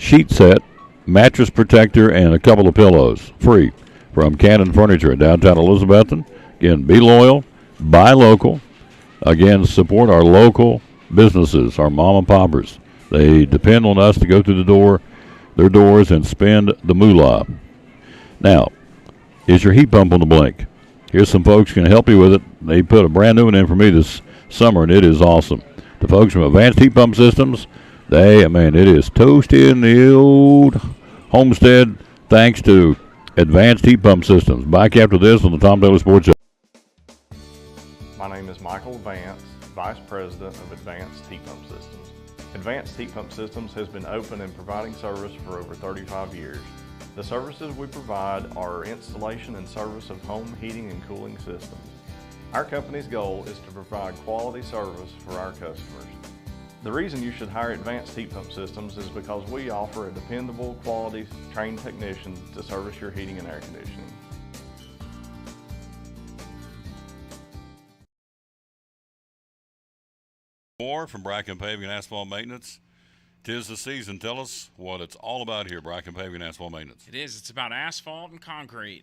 A: sheet set, mattress protector, and a couple of pillows, free, from Cannon Furniture in downtown Elizabethton. Again, be loyal, buy local. Again, support our local businesses, our mom and poppers. They depend on us to go through their doors, and spend the moolah. Now, is your heat pump on the blink? Here's some folks who can help you with it. They put a brand new one in for me this summer, and it is awesome. The folks from Advanced Heat Pump Systems, it is toasty in the old homestead thanks to Advanced Heat Pump Systems. Back after this on the Tom Taylor Sports Show.
H: My name is Michael Vance, Vice President of Advanced Heat Pump Systems. Advanced Heat Pump Systems has been open and providing service for over 35 years. The services we provide are installation and service of home heating and cooling systems. Our company's goal is to provide quality service for our customers. The reason you should hire Advanced Heat Pump Systems is because we offer a dependable, quality, trained technician to service your heating and air conditioning.
A: More from Bracken Paving and Asphalt Maintenance. 'Tis the season. Tell us what it's all about here, Bracken Paving and Asphalt Maintenance.
I: It is. It's about asphalt and concrete.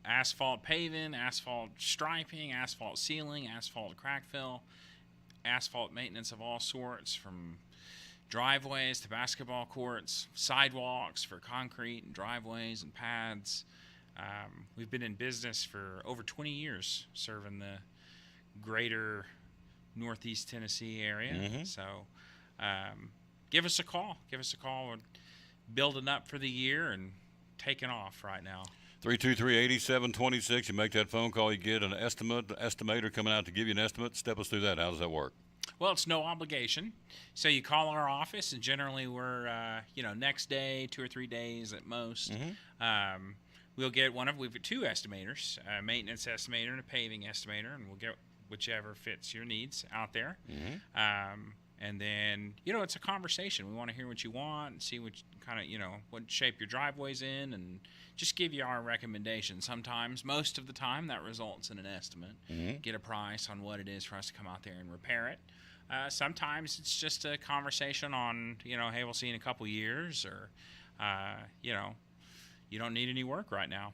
I: Asphalt paving, asphalt striping, asphalt sealing, asphalt crack fill, asphalt maintenance of all sorts, from driveways to basketball courts, sidewalks for concrete and driveways and pads. We've been in business for over 20 years serving the greater Northeast Tennessee area. So give us a call. We're building up for the year and taking off right now.
A: 323-8726. You make that phone call, you get an estimator coming out to give you an estimate. Step us through that. How does that work?
I: Well, it's no obligation. So you call our office, and generally we're, next day, 2 or 3 days at most. We'll get we've got 2 estimators, a maintenance estimator and a paving estimator, and we'll get whichever fits your needs out there. And then, it's a conversation. We want to hear what you want and see what kind of, what shape your driveway's in, and just give you our recommendations. Sometimes, most of the time, that results in an estimate. Get a price on what it is for us to come out there and repair it. Sometimes it's just a conversation on, hey, we'll see you in a couple years, or, you don't need any work right now.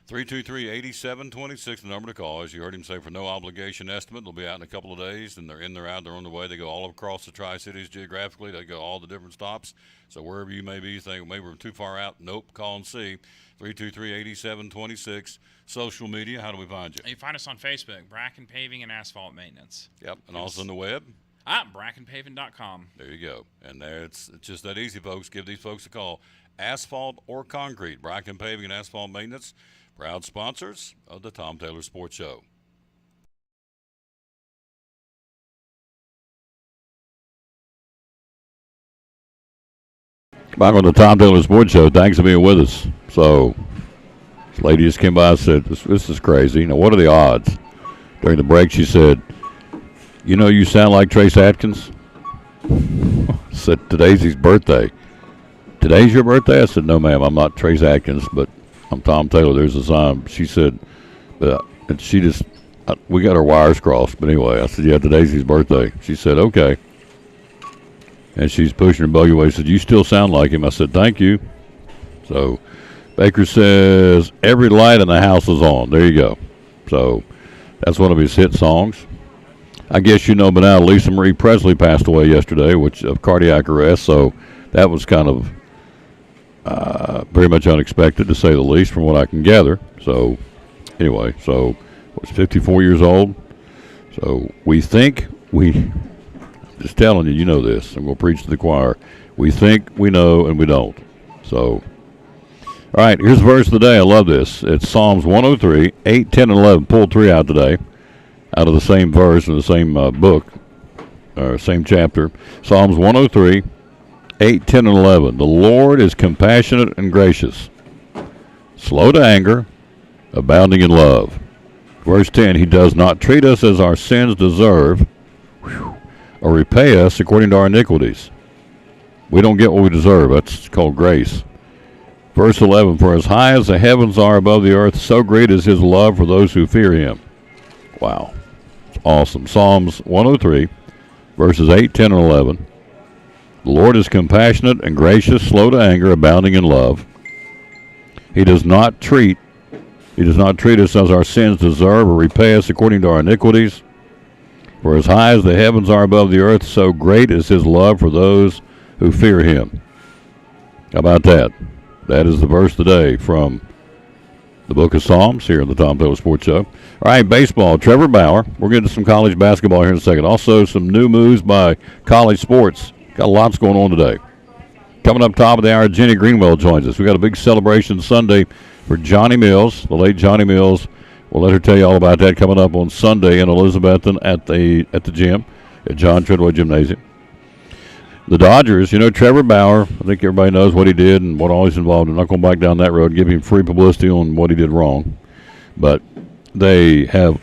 A: 323-8726, the number to call. As you heard him say, for no obligation estimate. They'll be out in a couple of days, and they're in, they're out, they're on the way. They go all across the Tri-Cities geographically. They go all the different stops. So wherever you may be, you think maybe we're too far out. Nope, call and see. 323-8726. Social media, how do we find you?
I: You find us on Facebook, Bracken Paving and Asphalt Maintenance.
A: Yep, and also on the web?
I: BrackenPaving.com.
A: There you go. And there it's just that easy, folks. Give these folks a call. Asphalt or concrete, Bracken Paving and Asphalt Maintenance. Proud sponsors of the Tom Taylor Sports Show. Back on the Tom Taylor Sports Show. Thanks for being with us. So, this lady just came by and said, this is crazy. What are the odds? During the break, she said, you sound like Trace Atkins. I said, today's his birthday. Today's your birthday? I said, no, ma'am, I'm not Trace Atkins, but I'm Tom Taylor. There's a sign. She said, and we got our wires crossed. But anyway, I said, yeah, today's his birthday. She said, okay. And she's pushing her buggy away. She said, you still sound like him. I said, thank you. So Baker says, every light in the house is on. There you go. So that's one of his hit songs. I guess but now Lisa Marie Presley passed away yesterday, of cardiac arrest. So that was kind of very much unexpected, to say the least, from what I can gather. So, anyway, was 54 years old. So, I'm just telling you, this. I'm going to preach to the choir. We think we know, and we don't. So, all right, here's the verse of the day. I love this. It's Psalms 103, 8, 10, and 11. Pulled 3 out today, out of the same verse in the same book, or same chapter. Psalms 103, 8, 10, and 11. The Lord is compassionate and gracious, slow to anger, abounding in love. Verse 10, he does not treat us as our sins deserve, or repay us according to our iniquities. We don't get what we deserve. That's called grace. Verse 11, for as high as the heavens are above the earth, so great is his love for those who fear him. Wow. It's awesome. Psalms 103, verses 8, 10, and 11. The Lord is compassionate and gracious, slow to anger, abounding in love. He does not treat us as our sins deserve, or repay us according to our iniquities. For as high as the heavens are above the earth, so great is his love for those who fear him. How about that? That is the verse today from the book of Psalms here on the Tom Taylor Sports Show. All right, baseball. Trevor Bauer. We're getting to some college basketball here in a second. Also, some new moves by college sports. Got lots going on today. Coming up top of the hour, Jenny Greenwell joins us. We got a big celebration Sunday for Johnny Mills, the late Johnny Mills. We'll let her tell you all about that coming up on Sunday in Elizabethton at the gym at John Treadway Gymnasium. The Dodgers, Trevor Bauer, I think everybody knows what he did and what all he's involved in. I'm not going back down that road and give him free publicity on what he did wrong. But they have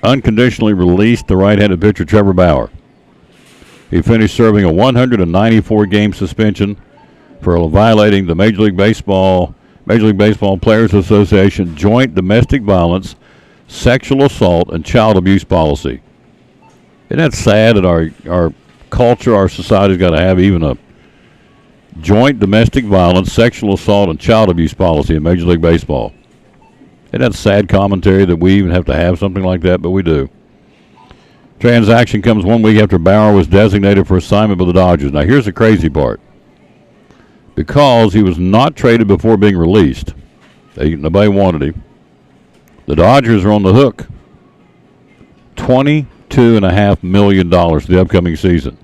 A: unconditionally released the right-handed pitcher Trevor Bauer. He finished serving a 194-game suspension for violating the Major League Baseball Players Association joint domestic violence, sexual assault, and child abuse policy. Isn't that sad that our culture, our society's got to have even a joint domestic violence, sexual assault, and child abuse policy in Major League Baseball? Isn't that sad commentary that we even have to have something like that? But we do. Transaction comes 1 week after Bauer was designated for assignment by the Dodgers. Now, here's the crazy part. Because he was not traded before being released, nobody wanted him, the Dodgers are on the hook. $22.5 million for the upcoming season.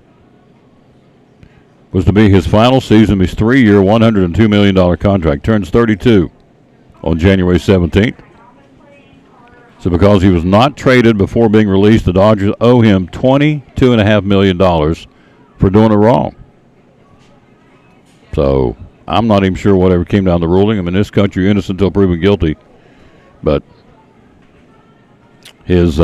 A: Was to be his final season of his 3-year, $102 million contract. Turns 32 on January 17th. So because he was not traded before being released, the Dodgers owe him $22.5 million for doing it wrong. So I'm not even sure whatever came down the ruling. I mean, in this country, you're innocent until proven guilty. But his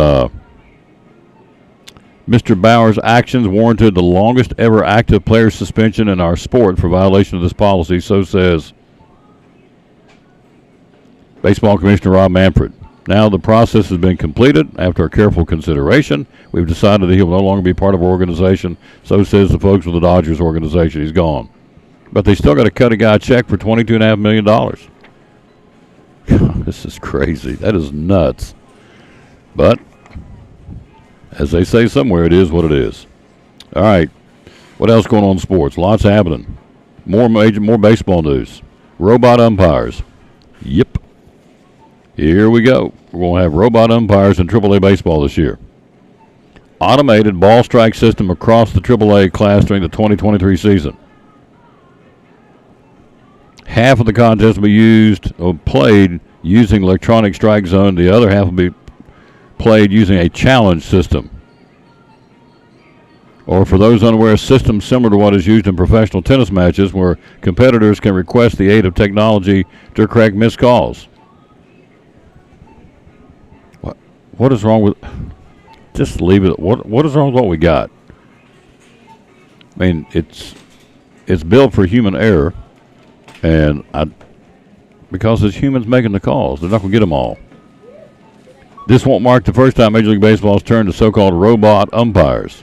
A: Mr. Bauer's actions warranted the longest ever active player suspension in our sport for violation of this policy, so says Baseball Commissioner Rob Manfred. Now the process has been completed. After a careful consideration, we've decided that he will no longer be part of our organization, so says the folks with the Dodgers organization. He's gone. But they still got to cut a guy a check for $22.5 million. This is crazy. That is nuts. But as they say somewhere, it is what it is. All right. What else going on in sports? Lots happening. More baseball news. Robot umpires. Yep. Here we go. We're going to have robot umpires in AAA baseball this year. Automated ball strike system across the AAA class during the 2023 season. Half of the contest will be played using electronic strike zone. The other half will be played using a challenge system. Or for those unaware, a system similar to what is used in professional tennis matches where competitors can request the aid of technology to correct missed calls. What is wrong with... Just leave it. What is wrong with what we got? I mean, it's built for human error, and because it's humans making the calls, they're not going to get them all. This won't mark the first time Major League Baseball has turned to so-called robot umpires.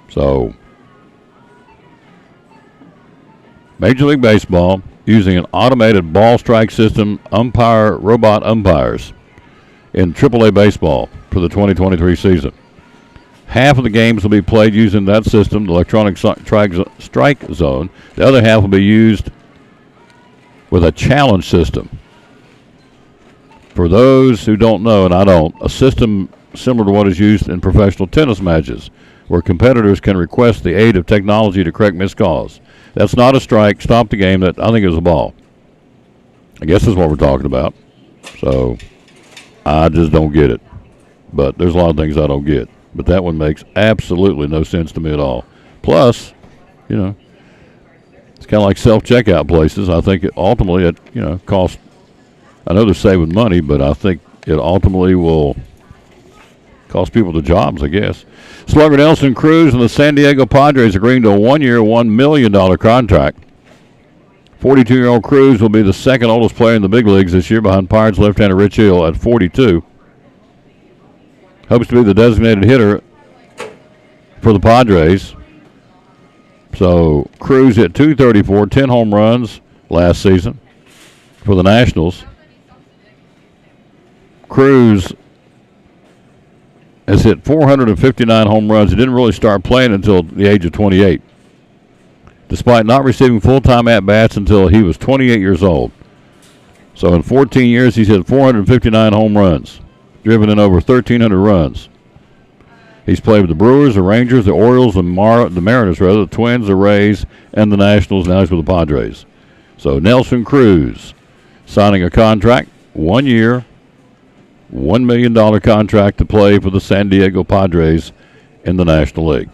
A: So, Major League Baseball using an automated ball strike system, robot umpires in AAA baseball for the 2023 season. Half of the games will be played using that system, the electronic strike zone. The other half will be used with a challenge system. For those who don't know, and I don't, a system similar to what is used in professional tennis matches, where competitors can request the aid of technology to correct missed calls. That's not a strike. Stop the game. That I think it was a ball. I guess that's what we're talking about. So I just don't get it. But there's a lot of things I don't get. But that one makes absolutely no sense to me at all. Plus, it's kind of like self-checkout places. I think ultimately it costs. I know they're saving money, but I think it ultimately will cost people the jobs, I guess. Slugger Nelson Cruz and the San Diego Padres agreeing to a 1-year, $1 million contract. 42-year-old Cruz will be the second oldest player in the big leagues this year behind Pirates left-hander Rich Hill at 42. Hopes to be the designated hitter for the Padres. So Cruz hit .234, 10 home runs last season for the Nationals. Cruz has hit 459 home runs. He didn't really start playing until the age of 28, despite not receiving full-time at-bats until he was 28 years old. So in 14 years, he's hit 459 home runs, driven in over 1,300 runs. He's played with the Brewers, the Rangers, the Orioles, the Mariners, the Twins, the Rays, and the Nationals. Now he's with the Padres. So Nelson Cruz signing a contract, 1 year, $1 million contract to play for the San Diego Padres in the National League.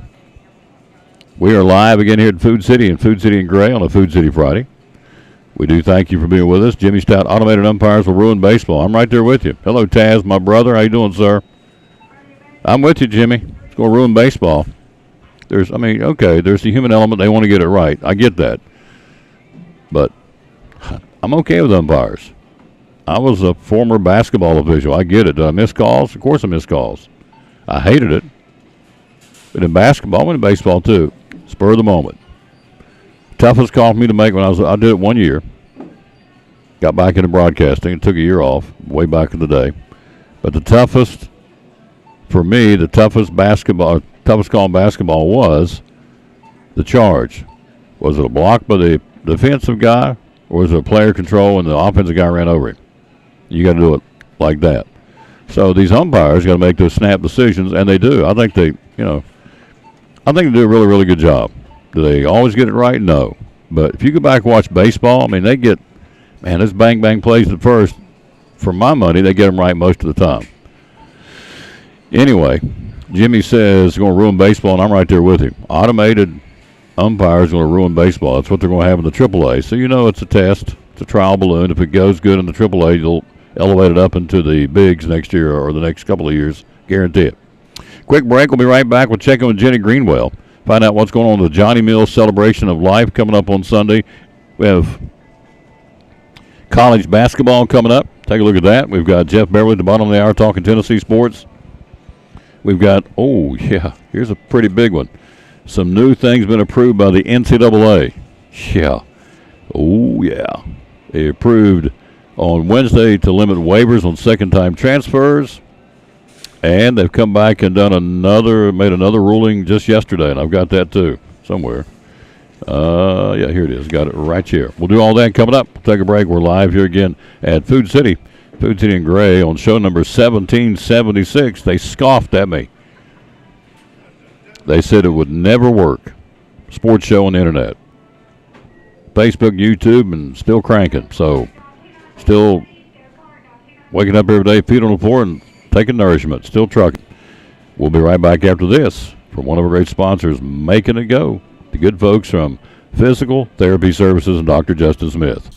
A: We are live again here at Food City and Food City and Gray on a Food City Friday. We do thank you for being with us. Jimmy Stout, automated umpires will ruin baseball. I'm right there with you. Hello, Taz, my brother. How you doing, sir? I'm with you, Jimmy. It's going to ruin baseball. There's the human element. They want to get it right. I get that. But I'm okay with umpires. I was a former basketball official. I get it. Did I miss calls? Of course I missed calls. I hated it. But in basketball and in baseball, too, spur of the moment. Toughest call for me to make when I did it 1 year. Got back into broadcasting and took a year off way back in the day. But the toughest for me, the toughest call in basketball was the charge. Was it a block by the defensive guy, or was it a player control and the offensive guy ran over him? You got to do it like that. So these umpires got to make those snap decisions, and they do. I think they do a really, really good job. Do they always get it right? No. But if you go back and watch baseball, I mean, they get, this bang bang plays at first. For my money, they get them right most of the time. Anyway, Jimmy says it's going to ruin baseball, and I'm right there with him. Automated umpires are going to ruin baseball. That's what they're going to have in the AAA. So it's a test. It's a trial balloon. If it goes good in the AAA, you'll elevate it up into the bigs next year or the next couple of years. Guarantee it. Quick break. We'll be right back. We'll check in with Jenny Greenwell. Find out what's going on with the Johnny Mills Celebration of Life coming up on Sunday. We have college basketball coming up. Take a look at that. We've got Jeff Beverly at the bottom of the hour talking Tennessee sports. We've got, here's a pretty big one. Some new things been approved by the NCAA. Yeah. Oh, yeah. They approved on Wednesday to limit waivers on second-time transfers. And they've come back and made another ruling just yesterday, and I've got that too somewhere. Here it is. Got it right here. We'll do all that coming up. We'll take a break. We're live here again at Food City and Gray on show number 1776. They scoffed at me. They said it would never work. Sports show on the internet. Facebook, YouTube, and still cranking. So, still waking up every day, feet on the floor, and taking nourishment. Still trucking. We'll be right back after this from one of our great sponsors, Making It Go. The good folks from Physical Therapy Services and Dr. Justin Smith.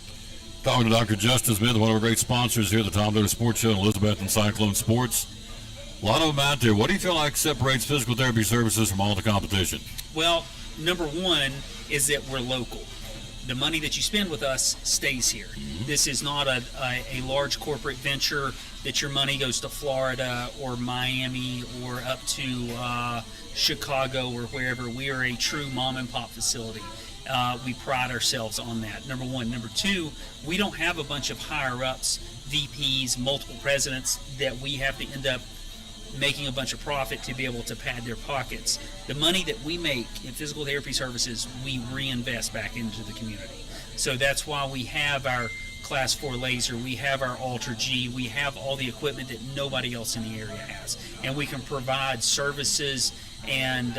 J: Talking to Dr. Justin Smith, one of our great sponsors here at the Tom Dillon Sports Show, Elizabeth and Cyclone Sports. A lot of them out there. What do you feel like separates Physical Therapy Services from all the competition?
K: Well, number one is that we're local. The money that you spend with us stays here. Mm-hmm. This is not a large corporate venture that your money goes to Florida or Miami or up to Chicago or wherever. We are a true mom and pop facility. We pride ourselves on that, number one. Number two, we don't have a bunch of higher-ups, VPs, multiple presidents that we have to end up making a bunch of profit to be able to pad their pockets. The money that we make in Physical Therapy Services, we reinvest back into the community. So that's why we have our Class 4 laser, we have our Ultra G, we have all the equipment that nobody else in the area has. And we can provide services and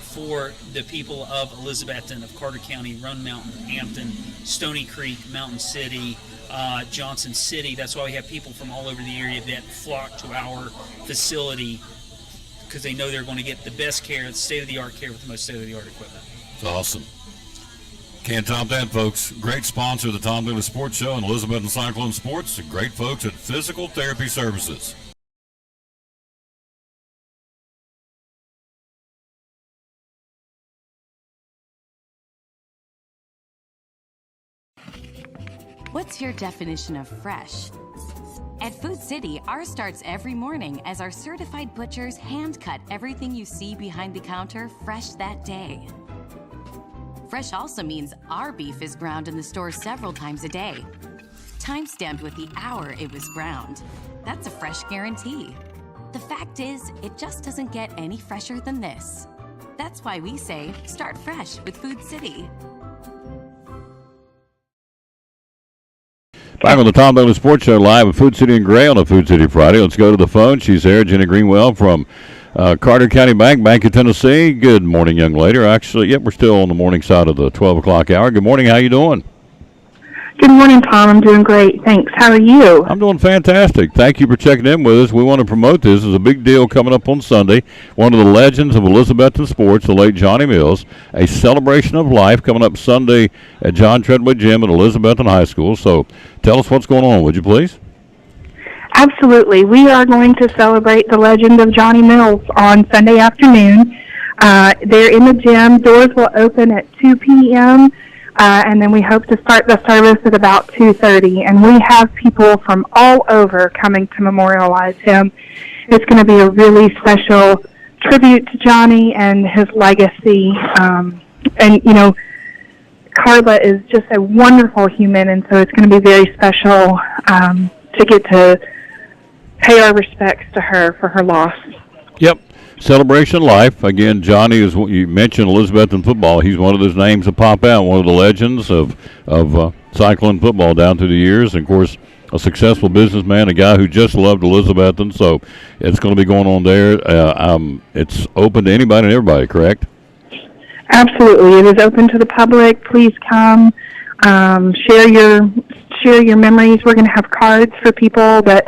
K: for the people of Elizabethton, of Carter County, Roan Mountain, Hampton, Stony Creek, Mountain City, Johnson City. That's why we have people from all over the area that flock to our facility because they know they're going to get the best care, state-of-the-art care with the most state-of-the-art equipment.
J: It's awesome. Can't top that, folks. Great sponsor of the Tom Dillon Sports Show and Elizabeth and Cyclone Sports. The great folks at Physical Therapy Services.
L: What's your definition of fresh? At Food City, ours starts every morning as our certified butchers hand cut everything you see behind the counter fresh that day. Fresh also means our beef is ground in the store several times a day, time-stamped with the hour it was ground. That's a fresh guarantee. The fact is, it just doesn't get any fresher than this. That's why we say, start fresh with Food City.
A: Back on the Tom Dillon Sports Show live at Food City and Gray on a Food City Friday. Let's go to the phone. She's there, Jenny Greenwell from Carter County Bank of Tennessee. Good morning, young lady. Actually, we're still on the morning side of the 12 o'clock hour. Good morning. How you doing?
M: Good morning, Tom. I'm doing great. Thanks. How are you?
A: I'm doing fantastic. Thank you for checking in with us. We want to promote this. It's a big deal coming up on Sunday. One of the legends of Elizabethton sports, the late Johnny Mills, a celebration of life coming up Sunday at John Treadway Gym at Elizabethton High School. So tell us what's going on, would you please?
M: Absolutely. We are going to celebrate the legend of Johnny Mills on Sunday afternoon. They're in the gym. Doors will open at 2 p.m., and then we hope to start the service at about 2:30. And we have people from all over coming to memorialize him. It's going to be a really special tribute to Johnny and his legacy. And, you know, Carla is just a wonderful human, and so it's going to be very special to get to pay our respects to her for her loss.
A: Yep. Celebration Life. Again, Johnny is what you mentioned, Elizabethton football. He's one of those names that pop out, one of the legends of Cyclone football down through the years. And, of course, a successful businessman, a guy who just loved Elizabethton. So it's going to be going on there. It's open to anybody and everybody, correct?
M: Absolutely. It is open to the public. Please come. Share your memories. We're going to have cards for people that,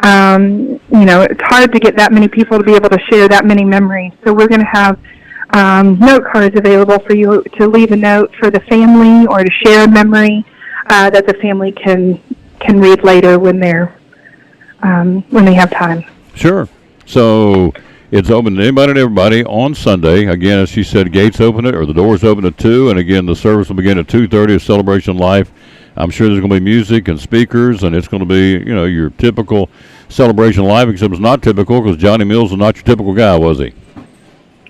M: it's hard to get that many people to be able to share that many memories. So we're going to have note cards available for you to leave a note for the family or to share a memory that the family can read later when they have time.
A: Sure. So it's open to anybody and everybody on Sunday. Again, as she said, gates open the doors open at 2, and again, the service will begin at 2:30 at Celebration Life. I'm sure there's going to be music and speakers, and it's going to be, your typical Celebration Life, except it's not typical because Johnny Mills was not your typical guy, was he?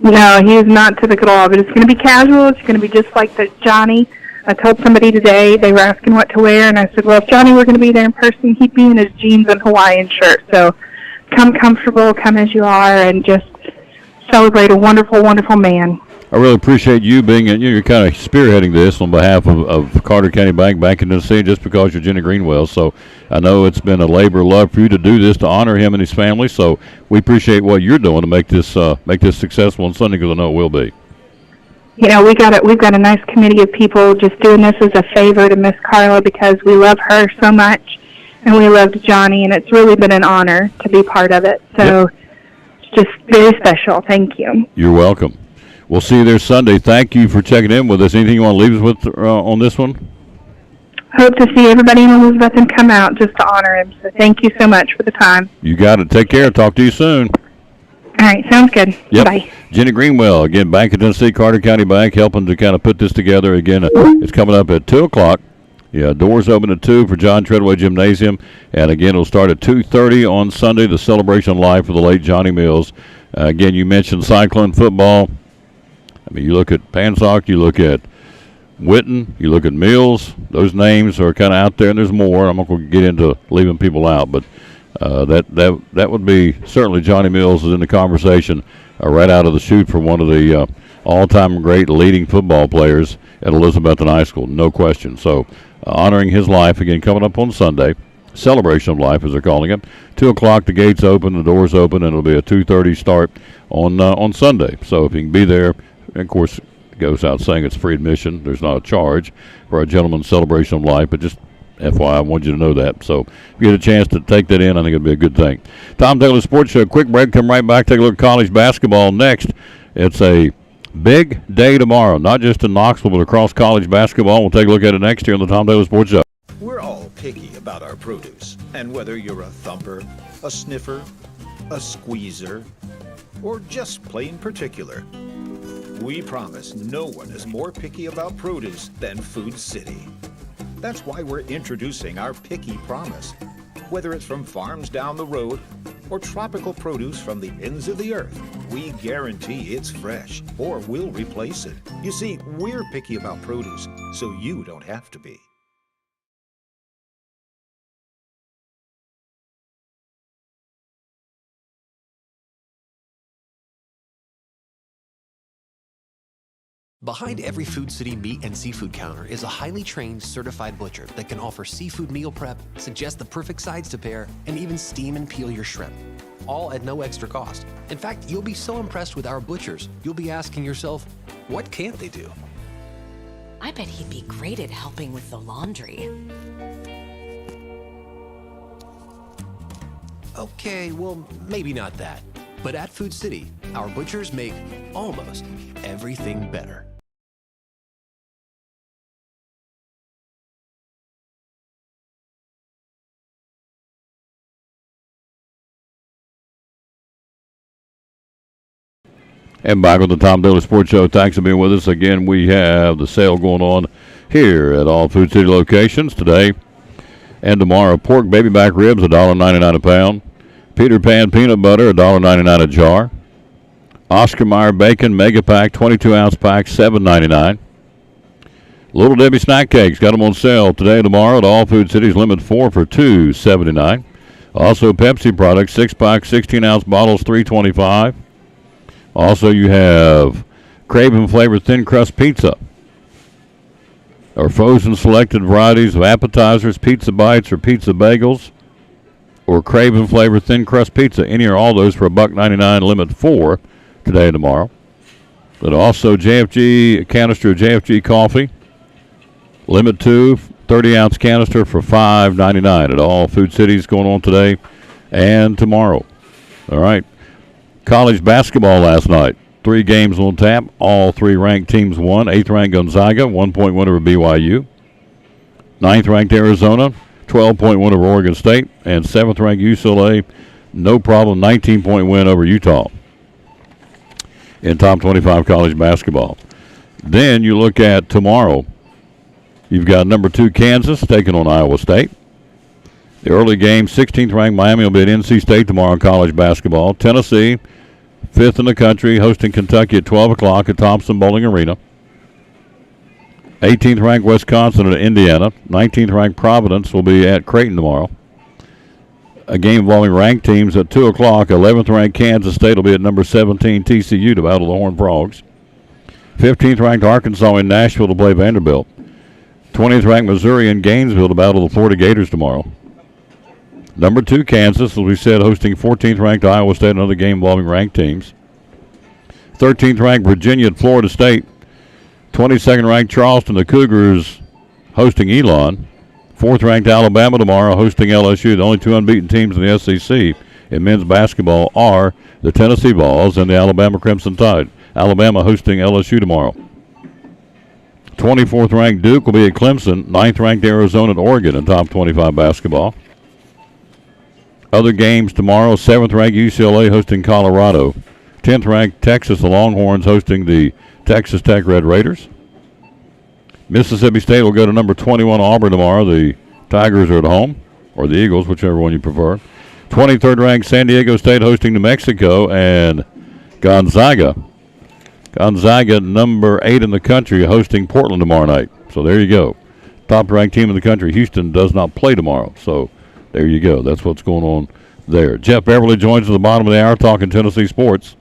M: No, he is not typical at all, but it's going to be casual. It's going to be just like the Johnny. I told somebody today, they were asking what to wear, and I said, well, if Johnny were going to be there in person, he'd be in his jeans and Hawaiian shirt. So come comfortable, come as you are, and just celebrate a wonderful, wonderful man.
A: I really appreciate you being, you're kind of spearheading this on behalf of Carter County Bank in Tennessee, just because you're Jenny Greenwell. So I know it's been a labor of love for you to do this, to honor him and his family. So we appreciate what you're doing to make this successful on Sunday, because I know it will be.
M: We've got a nice committee of people just doing this as a favor to Miss Carla, because we love her so much and we loved Johnny, and it's really been an honor to be part of it. So It's just very special. Thank you.
A: You're welcome. We'll see you there Sunday. Thank you for checking in with us. Anything you want to leave us with on this one?
M: Hope to see everybody in Elizabethton come out just to honor him. So thank you so much for the time.
A: You got it. Take care. Talk to you soon.
M: All right. Sounds good.
A: Yep.
M: Bye.
A: Jenny Greenwell, again, Bank of Tennessee, Carter County Bank, helping to kind of put this together. Again, it's coming up at 2 o'clock. Yeah, doors open at 2 for John Treadway Gymnasium. And, again, it'll start at 2:30 on Sunday, the celebration live for the late Johnny Mills. Again, you mentioned Cyclone football. I mean, you look at Pansock, you look at Witten, you look at Mills. Those names are kind of out there, and there's more. I'm not going to get into leaving people out, but that would be certainly Johnny Mills is in the conversation right out of the chute for one of the all-time great leading football players at Elizabethton High School, no question. So honoring his life, again, coming up on Sunday. Celebration of Life, as they're calling it. 2 o'clock, the gates open, the doors open, and it'll be a 2:30 start on Sunday. So if you can be there, and of course, it goes without saying it's free admission. There's not a charge for a gentleman's Celebration of Life, but just FYI, I want you to know that. So if you get a chance to take that in, I think it'll be a good thing. Tom Taylor Sports Show, quick break, come right back, take a look at college basketball next. It's a big day tomorrow, not just in Knoxville, but across college basketball. We'll take a look at it next year on the Tom Taylor Sports Show.
N: We're all picky about our produce, and whether you're a thumper, a sniffer, a squeezer, or just plain particular, we promise no one is more picky about produce than Food City. That's why we're introducing our Picky Promise. Whether it's from farms down the road or tropical produce from the ends of the earth, we guarantee it's fresh or we'll replace it. You see, we're picky about produce, so you don't have to be.
O: Behind every Food City meat and seafood counter is a highly trained, certified butcher that can offer seafood meal prep, suggest the perfect sides to pair, and even steam and peel your shrimp. All at no extra cost. In fact, you'll be so impressed with our butchers, you'll be asking yourself, what can't they do?
L: I bet he'd be great at helping with the laundry.
O: Okay, well, maybe not that. But at Food City, our butchers make almost everything better.
A: And back on the Tom Taylor Sports Show. Thanks for being with us. Again, we have the sale going on here at all Food City locations today and tomorrow. Pork baby back ribs, $1.99 a pound. Peter Pan peanut butter, $1.99 a jar. Oscar Mayer bacon mega pack, 22-ounce pack, $7.99. Little Debbie snack cakes, got them on sale today and tomorrow at all Food Cities. Limit 4 for $2.79. Also Pepsi products, 6-pack, 16-ounce bottles, $3.25. Also, you have Craven flavored thin crust pizza, or frozen selected varieties of appetizers, pizza bites, or pizza bagels, or Craven flavored thin crust pizza. Any or all those for $1.99, limit 4 today and tomorrow. But also JFG canister of JFG coffee, limit 2, 30-ounce canister for $5.99 at all Food Cities going on today and tomorrow. All right. College basketball last night. 3 games on tap. All 3 ranked teams won. 8th ranked Gonzaga, 1-point win over BYU. 9th ranked Arizona, 12-point win over Oregon State. And 7th ranked UCLA, no problem, 19-point win over Utah in top 25 college basketball. Then you look at tomorrow. You've got number 2 Kansas taking on Iowa State. The early game, 16th ranked Miami will be at NC State tomorrow in college basketball. Tennessee, 5th in the country, hosting Kentucky at 12 o'clock at Thompson Bowling Arena. 18th ranked Wisconsin at Indiana. 19th ranked Providence will be at Creighton tomorrow. A game involving ranked teams at 2 o'clock. 11th ranked Kansas State will be at number 17 TCU to battle the Horned Frogs. 15th ranked Arkansas in Nashville to play Vanderbilt. 20th ranked Missouri in Gainesville to battle the Florida Gators tomorrow. Number 2 Kansas, as we said, hosting 14th ranked Iowa State, another game involving ranked teams. 13th ranked Virginia at Florida State. 22nd ranked Charleston, the Cougars, hosting Elon. 4th ranked Alabama tomorrow, hosting LSU. The only 2 unbeaten teams in the SEC in men's basketball are the Tennessee Vols and the Alabama Crimson Tide. Alabama hosting LSU tomorrow. 24th ranked Duke will be at Clemson. 9th ranked Arizona at Oregon in top 25 basketball. Other games tomorrow, 7th ranked UCLA hosting Colorado. 10th ranked Texas, the Longhorns hosting the Texas Tech Red Raiders. Mississippi State will go to number 21 Auburn tomorrow. The Tigers are at home, or the Eagles, whichever one you prefer. 23rd ranked San Diego State hosting New Mexico, and Gonzaga. Gonzaga, number 8 in the country, hosting Portland tomorrow night. So there you go. Top ranked team in the country. Houston does not play tomorrow, so there you go. That's what's going on there. Jeff Beverly joins at the bottom of the hour talking Tennessee sports.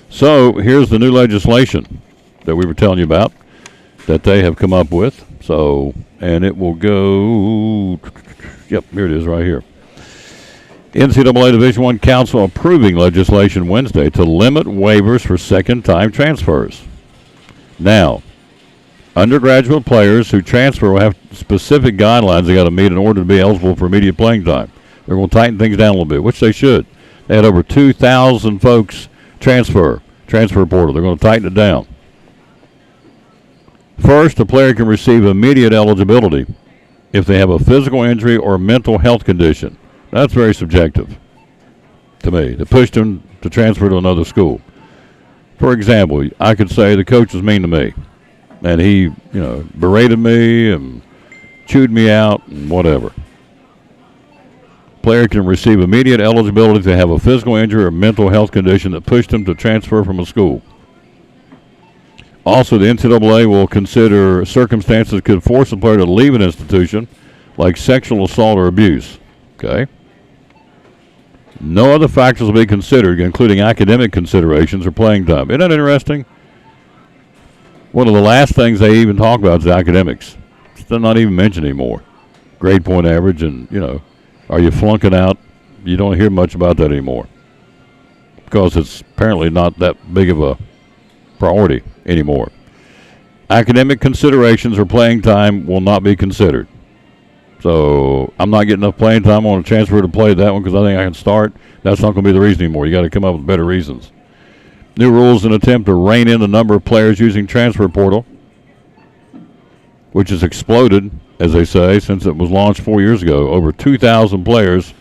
A: So here's the new legislation that we were telling you about that they have come up with. So, and it will go, yep, here it is right here. NCAA Division I Council approving legislation Wednesday to limit waivers for second-time transfers. Now, undergraduate players who transfer will have specific guidelines they got to meet in order to be eligible for immediate playing time. They're going to tighten things down a little bit, which they should. They had over 2,000 folks transfer portal. They're going to tighten it down. First, a player can receive immediate eligibility if they have a physical injury or mental health condition. That's very subjective to me. That pushed them to transfer to another school. For example, I could say the coach was mean to me, and he, berated me and chewed me out and whatever. Player can receive immediate eligibility if they have a physical injury or mental health condition that pushed them to transfer from a school. Also, the NCAA will consider circumstances that could force a player to leave an institution, like sexual assault or abuse. Okay? No other factors will be considered, including academic considerations or playing time. Isn't that interesting? One of the last things they even talk about is the academics. It's not even mentioned anymore. Grade point average and, are you flunking out? You don't hear much about that anymore because it's apparently not that big of a priority anymore. Academic considerations or playing time will not be considered. So I'm not getting enough playing time. I want to transfer to play that one because I think I can start. That's not going to be the reason anymore. You got to come up with better reasons. New rules in an attempt to rein in the number of players using transfer portal, which has exploded, as they say, since it was launched 4 years ago. Over 2,000 players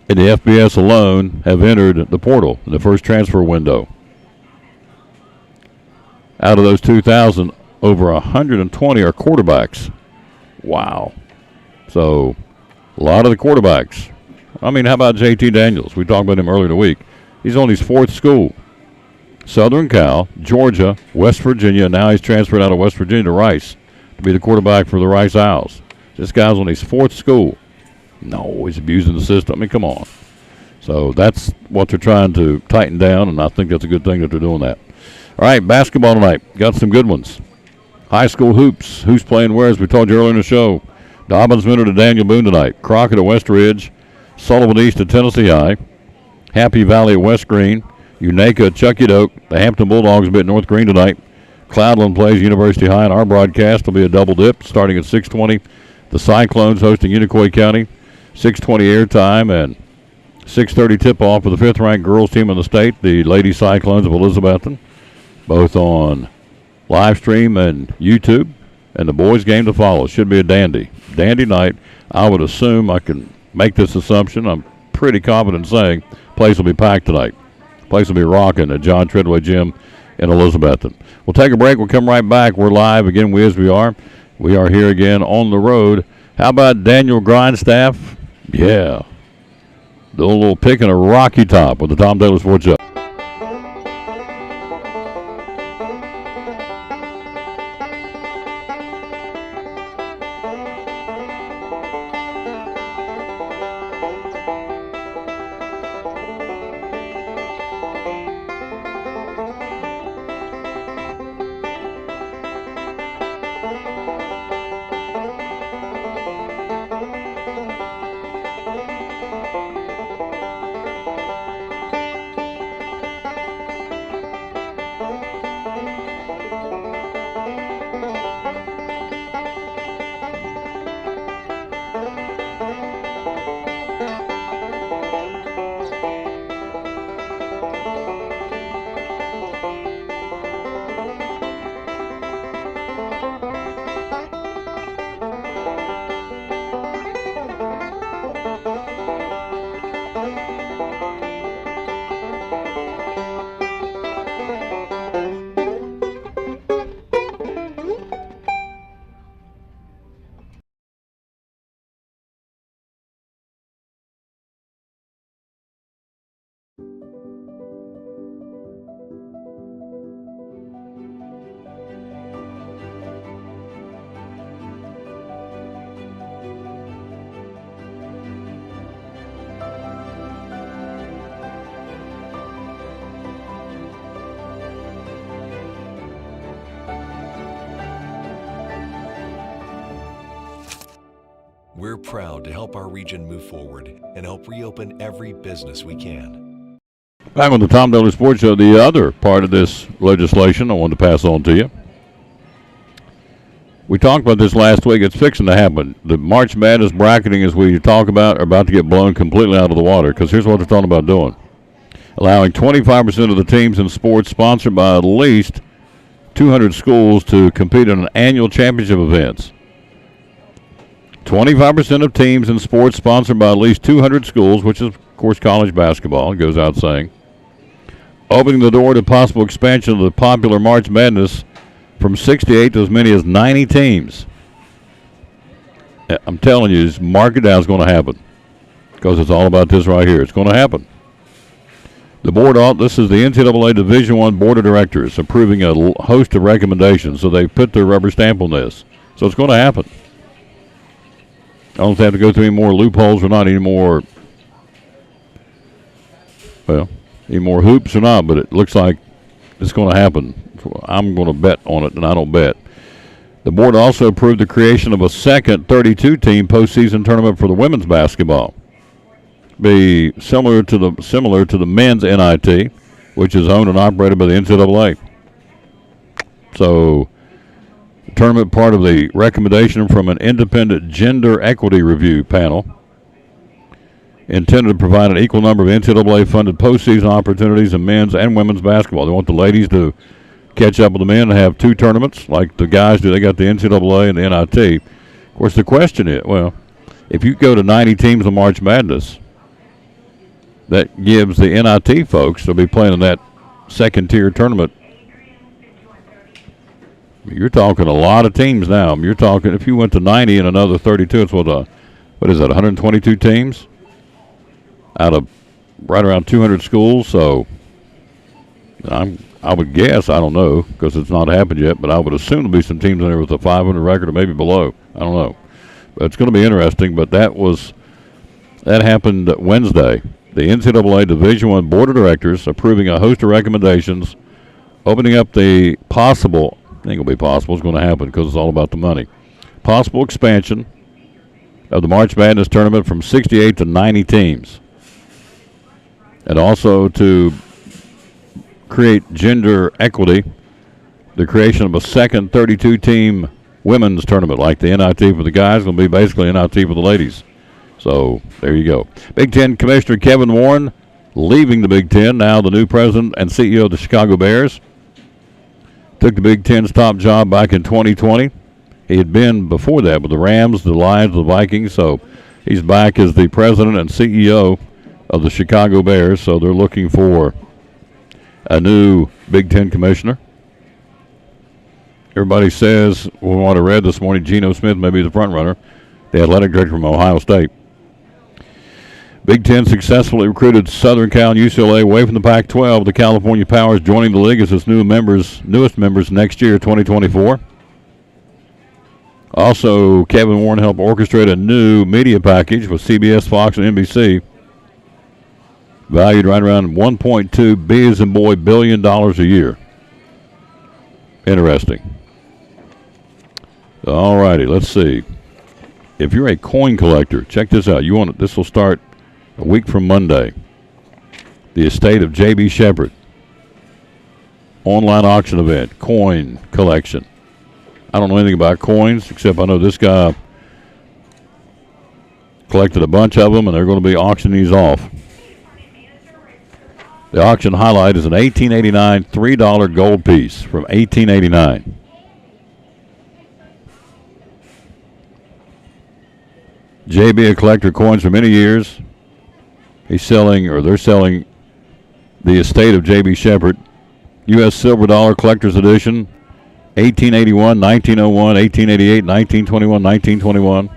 A: in the FBS alone have entered the portal in the first transfer window. Out of those 2,000, over 120 are quarterbacks. Wow. So, a lot of the quarterbacks. I mean, how about JT Daniels? We talked about him earlier in the week. He's on his 4th school. Southern Cal, Georgia, West Virginia. Now he's transferred out of West Virginia to Rice to be the quarterback for the Rice Owls. This guy's on his 4th school. No, he's abusing the system. I mean, come on. So that's what they're trying to tighten down, and I think that's a good thing that they're doing that. All right, basketball tonight. Got some good ones. High school hoops. Who's playing where? As we told you earlier in the show. Dobbins Minute to Daniel Boone tonight. Crockett at West Ridge. Sullivan East at Tennessee High. Happy Valley at West Green. Unaka at Chucky Doak. The Hampton Bulldogs will be at North Green tonight. Cloudland plays University High, and our broadcast will be a double dip starting at 6:20. The Cyclones hosting Unicoi County. 6:20 airtime and 6:30 tip-off for the 5th-ranked girls team in the state, the Lady Cyclones of Elizabethton, both on live stream and YouTube, and the boys' game to follow. Should be a dandy night. I would assume, I can make this assumption, I'm pretty confident saying place will be packed tonight. Place will be rocking at John Treadway Gym in Elizabethton. We'll take a break. We'll come right back. We're live again. We are here again on the road. How about Daniel Grindstaff? Yeah. Do a little pick and a Rocky Top with the Tom Taylor Sports Show.
P: We're proud to help our region move forward and help reopen every business we can.
A: Back on the Tom Taylor Sports Show, the other part of this legislation I wanted to pass on to you. We talked about this last week. It's fixing to happen. The March Madness bracketing, as we talk about, are about to get blown completely out of the water, because here's what they're talking about doing. Allowing 25% of the teams in sports sponsored by at least 200 schools to compete in an annual championship events. 25% of teams in sports sponsored by at least 200 schools, which is, of course, college basketball, it goes out saying. Opening the door to possible expansion of the popular March Madness from 68 to as many as 90 teams. I'm telling you, mark it down, it's going to happen. Because it's all about this right here. It's going to happen. The board, this is the NCAA Division I Board of Directors approving a host of recommendations, so they put their rubber stamp on this. So it's going to happen. I don't have to go through any more loopholes or not, any more hoops or not, but it looks like it's going to happen. I'm going to bet on it, and I don't bet. The board also approved the creation of a second 32-team postseason tournament for the women's basketball. Be similar to the men's NIT, which is owned and operated by the NCAA. So, the tournament part of the recommendation from an independent gender equity review panel intended to provide an equal number of NCAA-funded postseason opportunities in men's and women's basketball. They want the ladies to catch up with the men and have two tournaments like the guys do. They got the NCAA and the NIT. Of course, the question is, well, if you go to 90 teams in March Madness, that gives the NIT folks to be playing in that second-tier tournament. You're talking a lot of teams now. You're talking, if you went to 90 and another 32, it's what is that, 122 teams out of right around 200 schools. So I would guess, I don't know, because it's not happened yet, but I would assume there'll be some teams in there with a 500 record or maybe below. I don't know. But it's going to be interesting. But that happened Wednesday. the NCAA Division I Board of Directors approving a host of recommendations, opening up the possible, I think it'll be possible, it's going to happen because it's all about the money, possible expansion of the March Madness tournament from 68 to 90 teams. And also to create gender equity, the creation of a second 32-team women's tournament like the NIT for the guys will be basically NIT for the ladies. So there you go. Big Ten Commissioner Kevin Warren leaving the Big Ten, now the new president and CEO of the Chicago Bears. Took the Big Ten's top job back in 2020. He had been before that with the Rams, the Lions, the Vikings, so he's back as the president and CEO of the Chicago Bears, so they're looking for a new Big Ten commissioner. Everybody says, from what I read this morning, Geno Smith may be the front runner, the athletic director from Ohio State. Big Ten successfully recruited Southern Cal and UCLA away from the Pac-12. The California Powers joining the league as its newest members next year, 2024. Also, Kevin Warren helped orchestrate a new media package with CBS, Fox, and NBC, valued right around $1.2 billion a year. Interesting. All righty, let's see. If you're a coin collector, check this out. This will start a week from Monday. The estate of J.B. Shepard. Online auction event, coin collection. I don't know anything about coins, except I know this guy collected a bunch of them, and they're going to be auctioning these off. The auction highlight is an 1889 $3 gold piece from 1889. JB, a collector of coins for many years. They're selling the estate of J.B. Shepard. U.S. Silver Dollar Collector's Edition, 1881, 1901, 1888, 1921, 1921.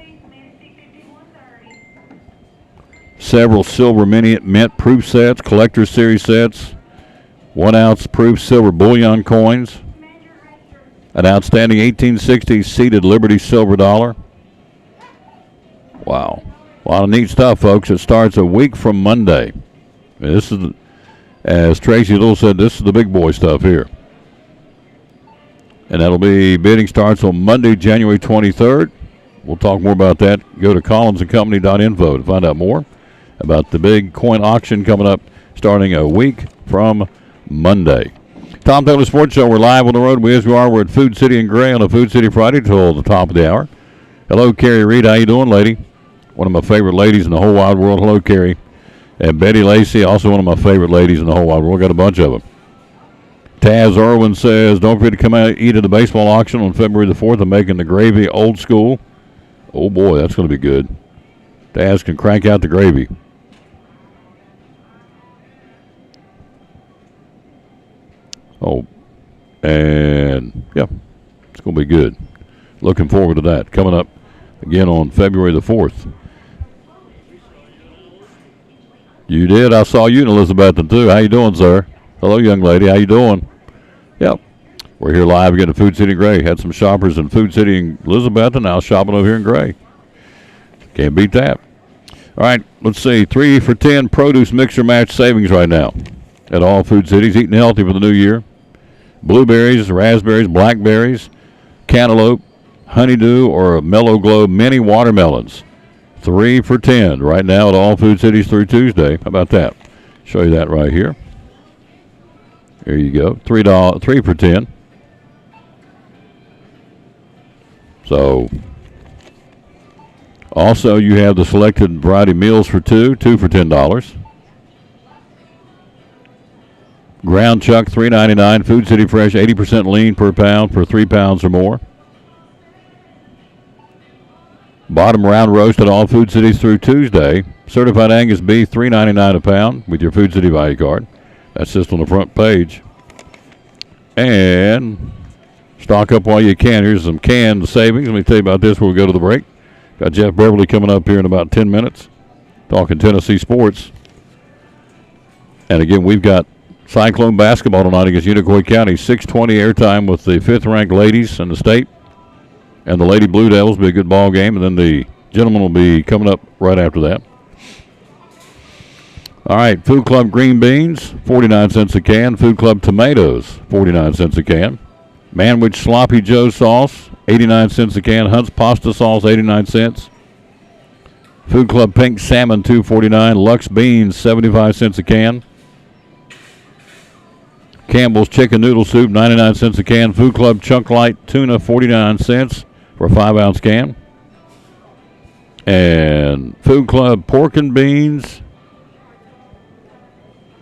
A: Several silver mint proof sets, collector's series sets, 1 ounce proof silver bullion coins, an outstanding 1860 seated Liberty silver dollar. Wow. A lot of neat stuff, folks. It starts a week from Monday. This is, as Tracy Little said, this is the big boy stuff here. And bidding starts on Monday, January 23rd. We'll talk more about that. Go to collinsandcompany.info to find out more about the big coin auction coming up starting a week from Monday. Tom Taylor Sports Show. We're live on the road. We're at Food City and Gray on a Food City Friday till the top of the hour. Hello, Carrie Reed. How you doing, lady? One of my favorite ladies in the whole wide world. Hello, Carrie. And Betty Lacey, also one of my favorite ladies in the whole wide world. Got a bunch of them. Taz Irwin says, don't forget to come out and eat at the baseball auction on February the 4th. I'm making the gravy old school. Oh, boy, that's going to be good. Taz can crank out the gravy. Oh, and, yeah, it's going to be good. Looking forward to that. Coming up again on February the 4th. You did? I saw you in Elizabethton, too. How you doing, sir? Hello, young lady. How you doing? Yep. We're here live again at Food City Gray. Had some shoppers in Food City in Elizabethton, now shopping over here in Gray. Can't beat that. All right, let's see. 3 for $10 produce mixer match savings right now at all Food Cities. Eating healthy for the new year. Blueberries, raspberries, blackberries, cantaloupe, honeydew, or Mellow Glow mini watermelons. 3 for $10 right now at all Food Cities through Tuesday. How about that? Show you that right here. There you go. $3, 3 for $10. So, also you have the selected variety meals for $2 for $10. Ground chuck $3.99. Food City Fresh 80% lean per pound for 3 pounds or more. Bottom round roast at all Food Cities through Tuesday. Certified Angus beef $3.99 a pound with your Food City value card. That's just on the front page. And stock up while you can. Here's some canned savings. Let me tell you about this before we go to the break. Got Jeff Beverly coming up here in about 10 minutes, talking Tennessee sports. And again, we've got Cyclone basketball tonight against Unicoi County. 6:20 airtime with the 5th-ranked ladies in the state. And the Lady Blue Devils will be a good ball game. And then the gentlemen will be coming up right after that. All right, Food Club green beans, 49 cents a can. Food Club tomatoes, 49 cents a can. Manwich Sloppy Joe sauce, 89 cents a can. Hunt's pasta sauce, 89 cents. Food Club pink salmon, $2.49. Lux beans, 75 cents a can. Campbell's chicken noodle soup, 99 cents a can. Food Club chunk light tuna, 49 cents for a 5-ounce can. And Food Club pork and beans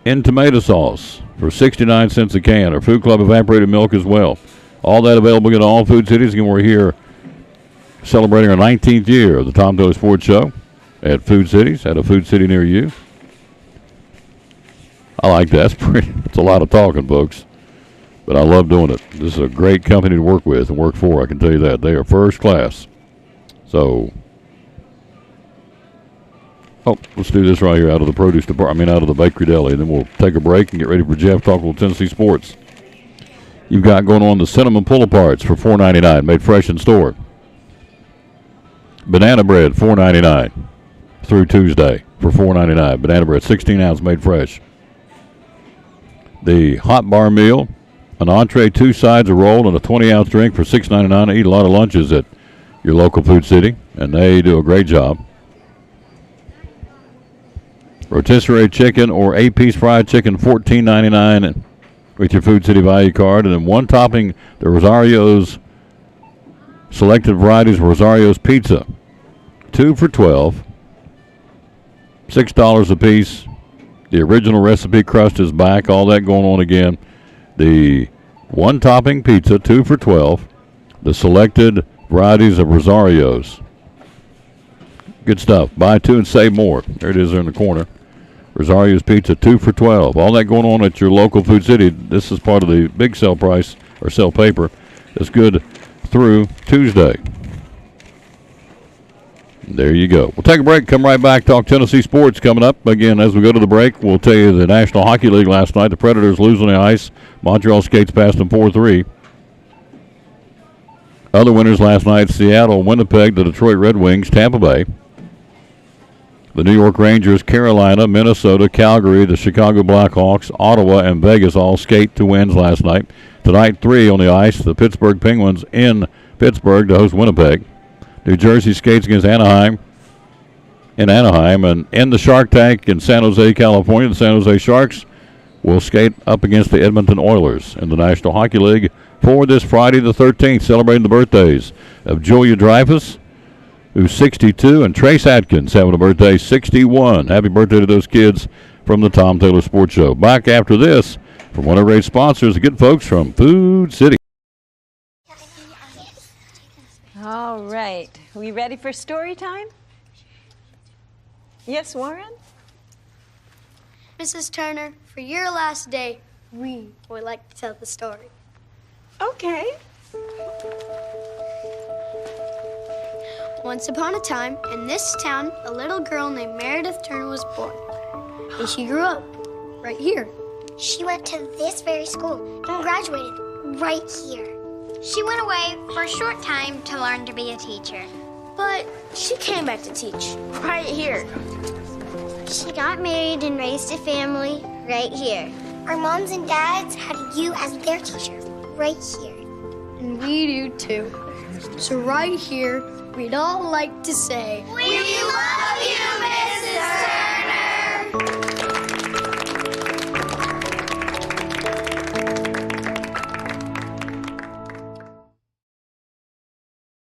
A: in tomato sauce for 69 cents a can, or Food Club evaporated milk as well. All that available at all Food Cities. Again, we're here celebrating our 19th year of the Tom Taylor Sports Show at Food Cities, at a Food City near you. I like that. It's a lot of talking, folks, but I love doing it. This is a great company to work with and work for, I can tell you that. They are first class. So, let's do this right here out of the produce department, out of the bakery deli, and then we'll take a break and get ready for Jeff talk a little Tennessee sports. You've got going on the cinnamon pull-aparts for $4.99, made fresh in store. Banana bread, $4.99 through Tuesday for $4.99. Banana bread, 16 ounce, made fresh. The hot bar meal, an entree, 2 sides, a roll, and a 20-ounce drink for $6.99. I eat a lot of lunches at your local Food City, and they do a great job. Rotisserie chicken or 8-piece fried chicken, $14.99 with your Food City value card. And then one topping, the Rosario's selected varieties of Rosario's pizza, 2 for $12, $6 a piece. The original recipe crust is back. All that going on again. The one topping pizza, 2 for $12. The selected varieties of Rosario's. Good stuff. Buy 2 and save more. There it is there in the corner. Rosario's Pizza, 2 for $12. All that going on at your local Food City. This is part of the big sale price or sale paper. That's good through Tuesday. There you go. We'll take a break. Come right back. Talk Tennessee sports coming up. Again, as we go to the break, we'll tell you the National Hockey League last night. The Predators lose on the ice. Montreal skates past them 4-3. Other winners last night, Seattle, Winnipeg, the Detroit Red Wings, Tampa Bay. The New York Rangers, Carolina, Minnesota, Calgary, the Chicago Blackhawks, Ottawa, and Vegas all skate to wins last night. Tonight, 3 on the ice. The Pittsburgh Penguins in Pittsburgh to host Winnipeg. New Jersey skates against Anaheim in Anaheim. And in the Shark Tank in San Jose, California, the San Jose Sharks will skate up against the Edmonton Oilers in the National Hockey League for this Friday the 13th, celebrating the birthdays of Julia Dreyfus, who's 62, and Trace Atkins having a birthday, 61. Happy birthday to those kids from the Tom Taylor Sports Show. Back after this from one of our great sponsors, the good folks from Food City.
Q: All right. Are we ready for story time? Yes, Warren?
R: Mrs. Turner, for your last day, we would like to tell the story.
Q: Okay.
R: Once upon a time, in this town, a little girl named Meredith Turner was born. And she grew up right here.
S: She went to this very school and graduated right here. She went away for a short time to learn to be a teacher.
R: But she came back to teach right here.
S: She got married and raised a family right here. Our moms and dads had you as their teacher right here.
R: And we do too. So right here, we'd all like to say,
S: We love you, Mrs. Turner!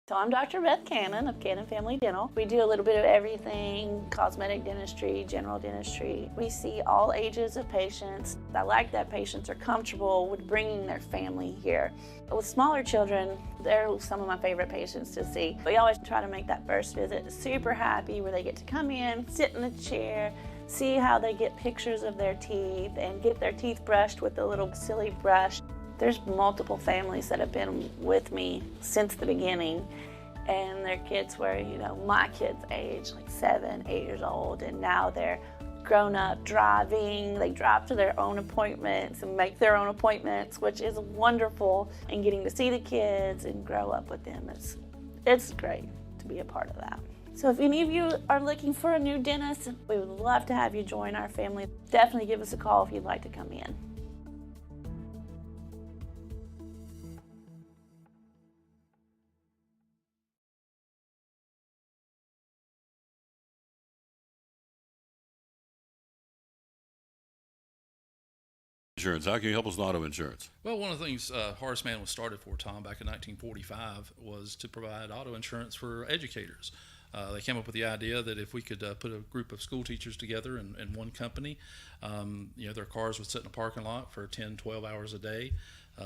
T: So I'm Dr. Beth Cannon of Cannon Family Dental. We do a little bit of everything, cosmetic dentistry, general dentistry. We see all ages of patients. I like that patients are comfortable with bringing their family here. With smaller children, they're some of my favorite patients to see. We always try to make that first visit super happy, where they get to come in, sit in the chair, see how they get pictures of their teeth and get their teeth brushed with a little silly brush. There's multiple families that have been with me since the beginning, and their kids were, my kids' age, like 7, 8 years old, and now they're grown up driving. They drive to their own appointments and make their own appointments, which is wonderful, and getting to see the kids and grow up with them. It's great to be a part of that. So if any of you are looking for a new dentist, we would love to have you join our family. Definitely give us a call if you'd like to come in.
J: Insurance. How can you help us with auto insurance?
U: Well, one of the things Horace Mann was started for, Tom, back in 1945 was to provide auto insurance for educators. They came up with the idea that if we could put a group of school teachers together in one company, their cars would sit in a parking lot for 10, 12 hours a day.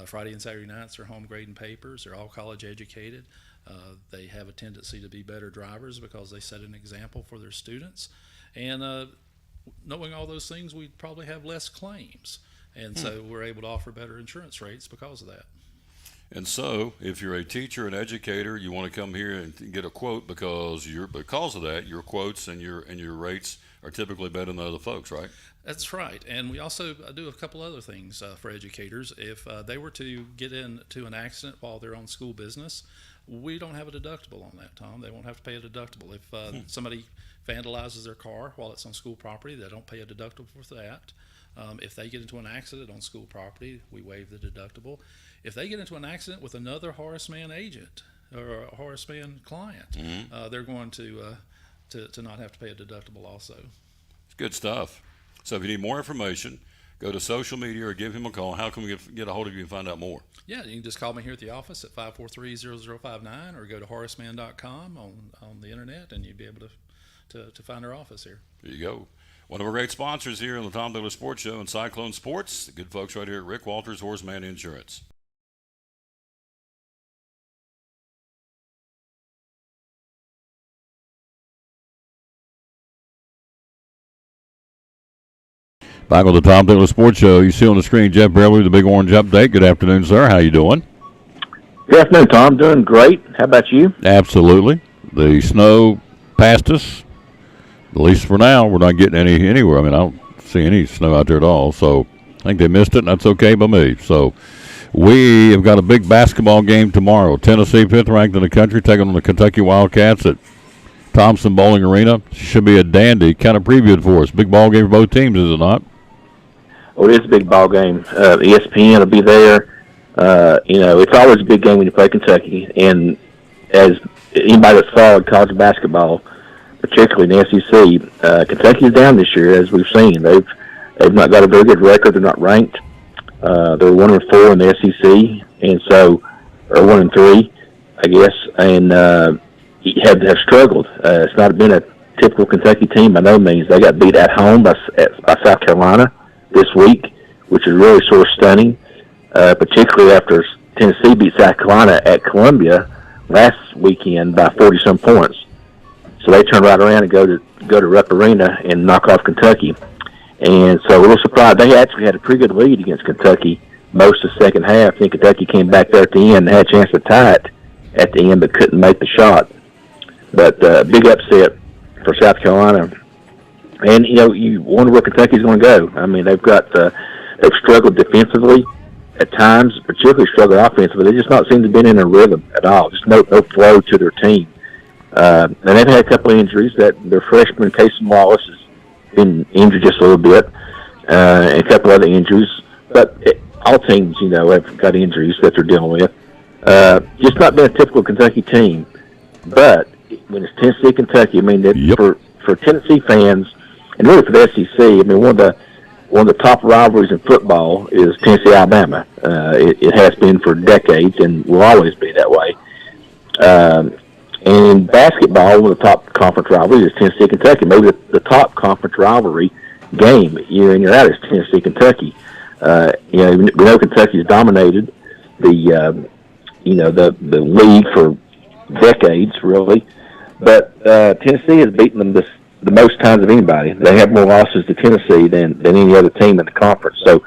U: Friday and Saturday nights, they're home grading papers. They're all college educated. They have a tendency to be better drivers because they set an example for their students. And knowing all those things, we'd probably have less claims. And so we're able to offer better insurance rates because of that.
J: And so, if you're a teacher, an educator, you want to come here and get a quote because of that, your quotes and your rates are typically better than other folks, right?
U: That's right. And we also do a couple other things for educators. If they were to get into an accident while they're on school business, we don't have a deductible on that, Tom. They won't have to pay a deductible. If somebody vandalizes their car while it's on school property, they don't pay a deductible for that. If they get into an accident on school property, we waive the deductible. If they get into an accident with another Horace Mann agent or a Horace Mann client, they're going to not have to pay a deductible also.
J: It's good stuff. So if you need more information, go to social media or give him a call. How can we get a hold of you and find out more?
U: Yeah, you can just call me here at the office at 543-0059 or go to horacemann.com on the internet, and you'd be able to find our office here.
J: There you go. One of our great sponsors here on the Tom Douglas Sports Show and Cyclone Sports, the good folks right here at Rick Walters Horace Mann Insurance.
A: Back on the Tom Douglas Sports Show, you see on the screen Jeff Beverly with the Big Orange Update. Good afternoon, sir. How you doing?
V: Good afternoon, Tom. Doing great. How about you?
A: Absolutely. The snow passed us. At least for now, we're not getting any anywhere. I mean, I don't see any snow out there at all. So I think they missed it, and that's okay by me. So we have got a big basketball game tomorrow. Tennessee, 5th ranked in the country, taking on the Kentucky Wildcats at Thompson Bowling Arena. Should be a dandy. Kind of previewed for us. Big ball game for both teams, is it not?
V: Oh, it is a big ball game. ESPN will be there. It's always a big game when you play Kentucky. And as anybody that's followed college basketball, particularly in the SEC, Kentucky's down this year, as we've seen. They've not got a very good record. They're not ranked. They're 1-4 in the SEC, and so or 1-3, I guess, and have struggled. It's not been a typical Kentucky team by no means. They got beat at home by South Carolina this week, which is really sort of stunning, particularly after Tennessee beat South Carolina at Columbia last weekend by 40-some points. So they turned right around and go to Rupp Arena and knock off Kentucky. And so a little surprised. They actually had a pretty good lead against Kentucky most of the second half. I think Kentucky came back there at the end and had a chance to tie it at the end but couldn't make the shot. But big upset for South Carolina. And, you wonder where Kentucky's going to go. I mean, they've struggled defensively at times, particularly struggled offensively. They just not seem to have been in a rhythm at all. Just no flow to their team. And they've had a couple of injuries. That their freshman, Casey Wallace, has been injured just a little bit, and a couple other injuries. But all teams, have got injuries that they're dealing with. Just not been a typical Kentucky team. But when it's Tennessee, Kentucky, I mean, for Tennessee fans, and really for the SEC, I mean, one of the top rivalries in football is Tennessee, Alabama. It has been for decades and will always be that way. And in basketball, one of the top conference rivalries is Tennessee, Kentucky. Maybe the top conference rivalry game year in, year out is Tennessee, Kentucky. We know Kentucky's dominated the league for decades, really. But Tennessee has beaten them the most times of anybody. They have more losses to Tennessee than any other team in the conference. So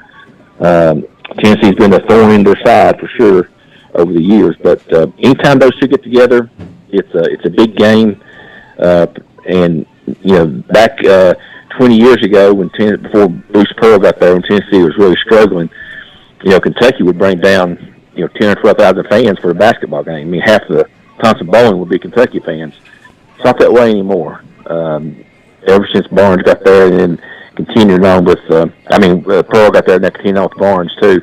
V: Tennessee's been a thorn in their side for sure over the years. But anytime those two get together, it's a big game. And back 20 years ago, before Bruce Pearl got there, when Tennessee was really struggling, Kentucky would bring down 10 or 12,000 fans for a basketball game. I mean, half the Thompson Bowling would be Kentucky fans. It's not that way anymore. Ever since Barnes got there, and then continued on with, Pearl got there, and then continued on with Barnes too.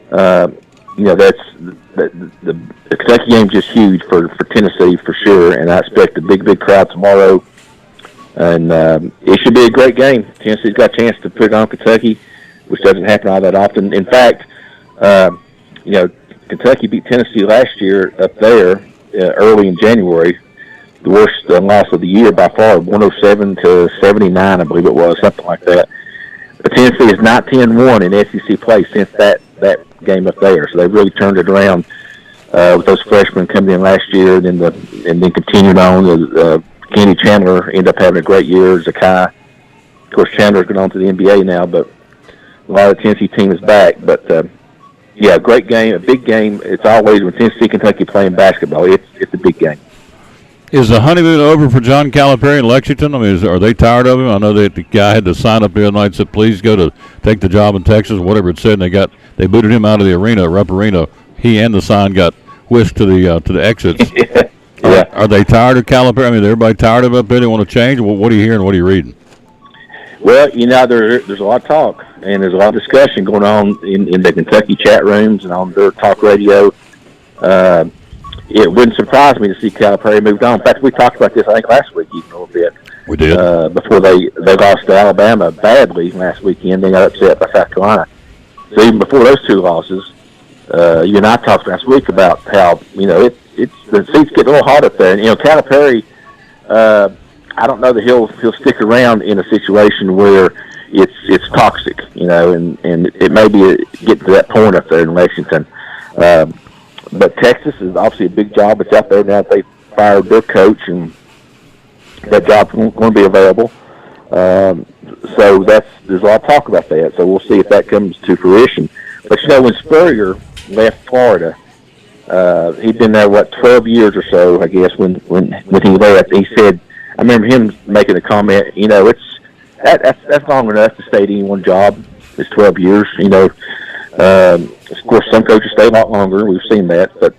V: That's the Kentucky game's just huge for Tennessee for sure, and I expect a big crowd tomorrow. And it should be a great game. Tennessee's got a chance to put it on Kentucky, which doesn't happen all that often. In fact, Kentucky beat Tennessee last year up there early in January. The worst loss of the year by far, 107-79, I believe it was, something like that. But Tennessee is 19-1 in SEC play since that game up there. So they've really turned it around with those freshmen coming in last year, and then continued on. Kenny Chandler ended up having a great year. Zakai, of course, Chandler's going on to the NBA now, but a lot of the Tennessee team is back. But great game, a big game. It's always when Tennessee, Kentucky playing basketball. It's a big game.
A: Is the honeymoon over for John Calipari in Lexington? I mean, are they tired of him? I know that the guy had to sign up the other night and said, please go to take the job in Texas, whatever it said, and they booted him out of the arena, Rupp Arena. He and the sign got whisked to the exits.
V: Yeah.
A: Are they tired of Calipari? I mean, is everybody tired of it up there? They want to change? What are you hearing? What are you reading?
V: Well, there's a lot of talk, and there's a lot of discussion going on in the Kentucky chat rooms and on their talk radio. It wouldn't surprise me to see Calipari moved on. In fact, we talked about this, I think, last week even a little bit.
A: We did.
V: Before they lost to Alabama badly last weekend. They got upset by South Carolina. So even before those two losses, you and I talked last week about how, the seats get a little hot up there. And, Calipari, I don't know that he'll stick around in a situation where it's toxic, and it may be getting to that point up there in Lexington. But Texas is obviously a big job. It's out there now that they fired their coach, and that job's going to be available. So there's a lot of talk about that. So we'll see if that comes to fruition. But when Spurrier left Florida, he'd been there 12 years or so, I guess. When he left, he said, I remember him making a comment. That's long enough to stay at any one job. It's 12 years. Of course, some coaches stay a lot longer. We've seen that, but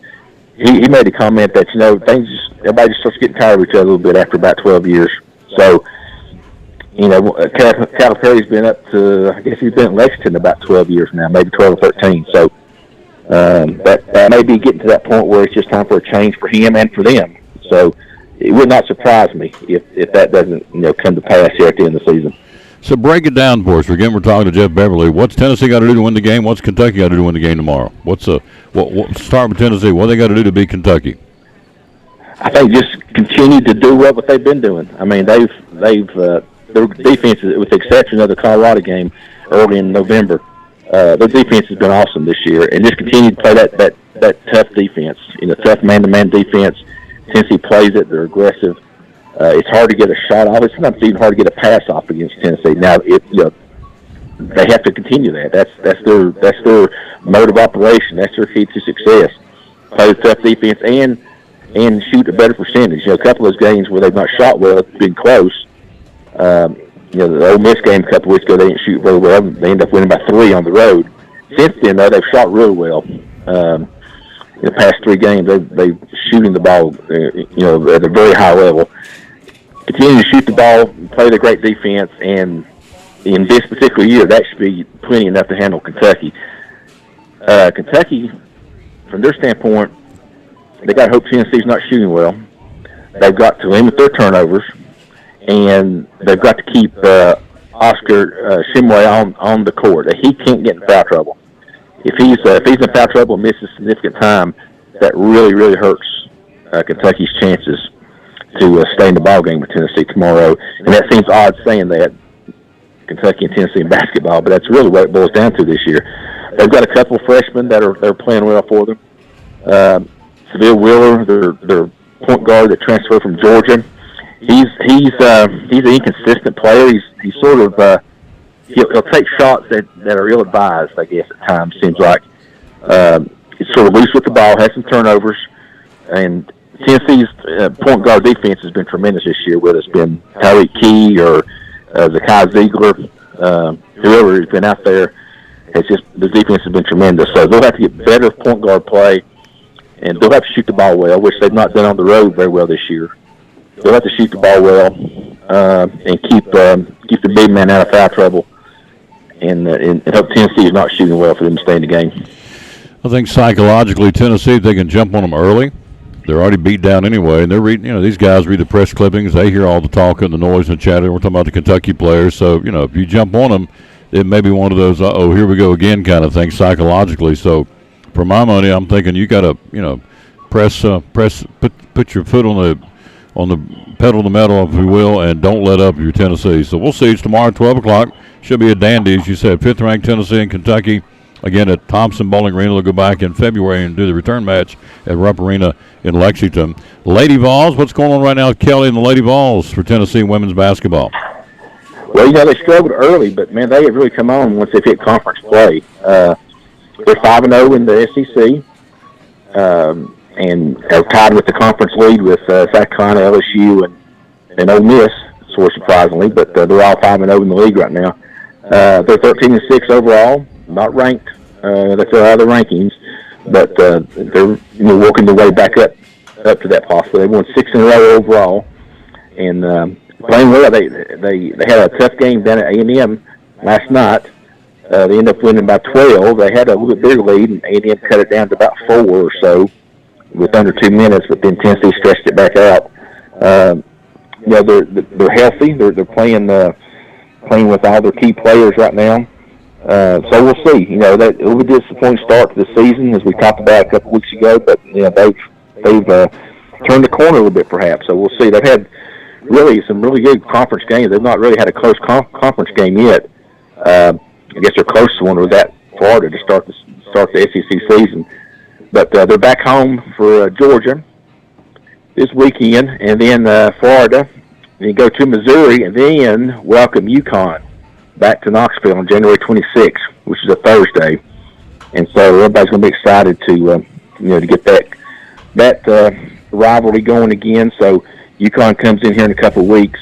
V: he made a comment that everybody just starts getting tired of each other a little bit after about 12 years. So, Calipari's been up to, I guess he's been in Lexington about 12 years now, maybe 12 or 13. So that may be getting to that point where it's just time for a change for him and for them. So it would not surprise me if that doesn't come to pass here at the end of the season.
A: So break it down for us. Again, we're talking to Jeff Beverly. What's Tennessee got to do to win the game? What's Kentucky got to do to win the game tomorrow? Start with Tennessee. What they got to do to beat Kentucky?
V: I think just continue to do what they've been doing. I mean, their defense, with the exception of the Colorado game early in November, their defense has been awesome this year, and just continue to play that tough defense. Tough man-to-man defense. Tennessee plays it. They're aggressive. It's hard to get a shot off. It's sometimes even hard to get a pass off against Tennessee. Now, they have to continue that. That's their mode of operation. That's their key to success. Play the tough defense and shoot a better percentage. A couple of those games where they've not shot well, it's been close. The Ole Miss game a couple weeks ago, they didn't shoot very well. They ended up winning by 3 on the road. Since then, though, they've shot real well. In the past 3 games, they're shooting the ball, at a very high level. Continue to shoot the ball, play the great defense, and in this particular year, that should be plenty enough to handle Kentucky. Kentucky, from their standpoint, they got to hope Tennessee's not shooting well. They've got to limit their turnovers, and they've got to keep Oscar Tshiebwe on the court. He can't get in foul trouble. If he's in foul trouble and misses significant time, that really, really hurts Kentucky's chances to stay in the ball game with Tennessee tomorrow. And that seems odd saying that, Kentucky and Tennessee in basketball, but that's really what it boils down to this year. They've got a couple of freshmen that are playing well for them. Seville Wheeler, their point guard that transferred from Georgia, he's an inconsistent player. He's sort of he'll take shots that are ill-advised, I guess, at times, seems like. He's sort of loose with the ball, has some turnovers, and Tennessee's point guard defense has been tremendous this year, whether it's been Tyreek Key or Zakai Ziegler, whoever has been out there. The defense has been tremendous. So they'll have to get better point guard play, and they'll have to shoot the ball well, which they've not done on the road very well this year. they'll have to shoot the ball well and keep the big man out of foul trouble, and hope Tennessee is not shooting well for them to stay in the game.
A: I think psychologically, Tennessee, if they can jump on them early, they're already beat down anyway, and they're reading. You know, these guys read the press clippings; they hear all the talk and the noise and the chatter. We're talking about the Kentucky players, so you know, if you jump on them, it may be one of those "oh, here we go again" kind of thing psychologically. So, for my money, I'm thinking you got to, you know, put your foot on the pedal to the metal, if you will, and don't let up your Tennessee. So we'll see. It's tomorrow, 12 o'clock. Should be a dandy, as you said. 5th-ranked Tennessee and Kentucky. Again, at Thompson Bowling Arena. They'll go back in February and do the return match at Rupp Arena in Lexington. Lady Vols, what's going on right now, Kelly, and the Lady Vols for Tennessee women's basketball?
V: Well, you know, they struggled early, but, man, they have really come on once they've hit conference play. They're 5-0 in the SEC. And are tied with the conference lead with South Carolina, LSU, and Ole Miss, sort of surprisingly, but they're all 5-0 in the league right now. They're 13-6 overall, not ranked. That's their other rankings, but they're working their way back up to that possibility. They won 6 in a row overall, and playing well. They had a tough game down at A&M last night. They ended up winning by 12. They had a little bit bigger lead, and A&M cut it down to about 4 or so with under 2 minutes, but then Tennessee stretched it back out. You know, they're healthy. They're playing with all their key players right now. So we'll see. You know, that it was a disappointing start to the season, as we talked about a couple weeks ago. But you know, they've turned the corner a little bit, perhaps. So we'll see. They've had really some really good conference games. They've not really had a close conference game yet. I guess their closest one was at Florida to start the SEC season. But they're back home for Georgia this weekend, and then Florida. Then you go to Missouri, and then welcome UConn back to Knoxville on January 26th, which is a Thursday. And so everybody's going to be excited to get that rivalry going again. So UConn comes in here in a couple of weeks.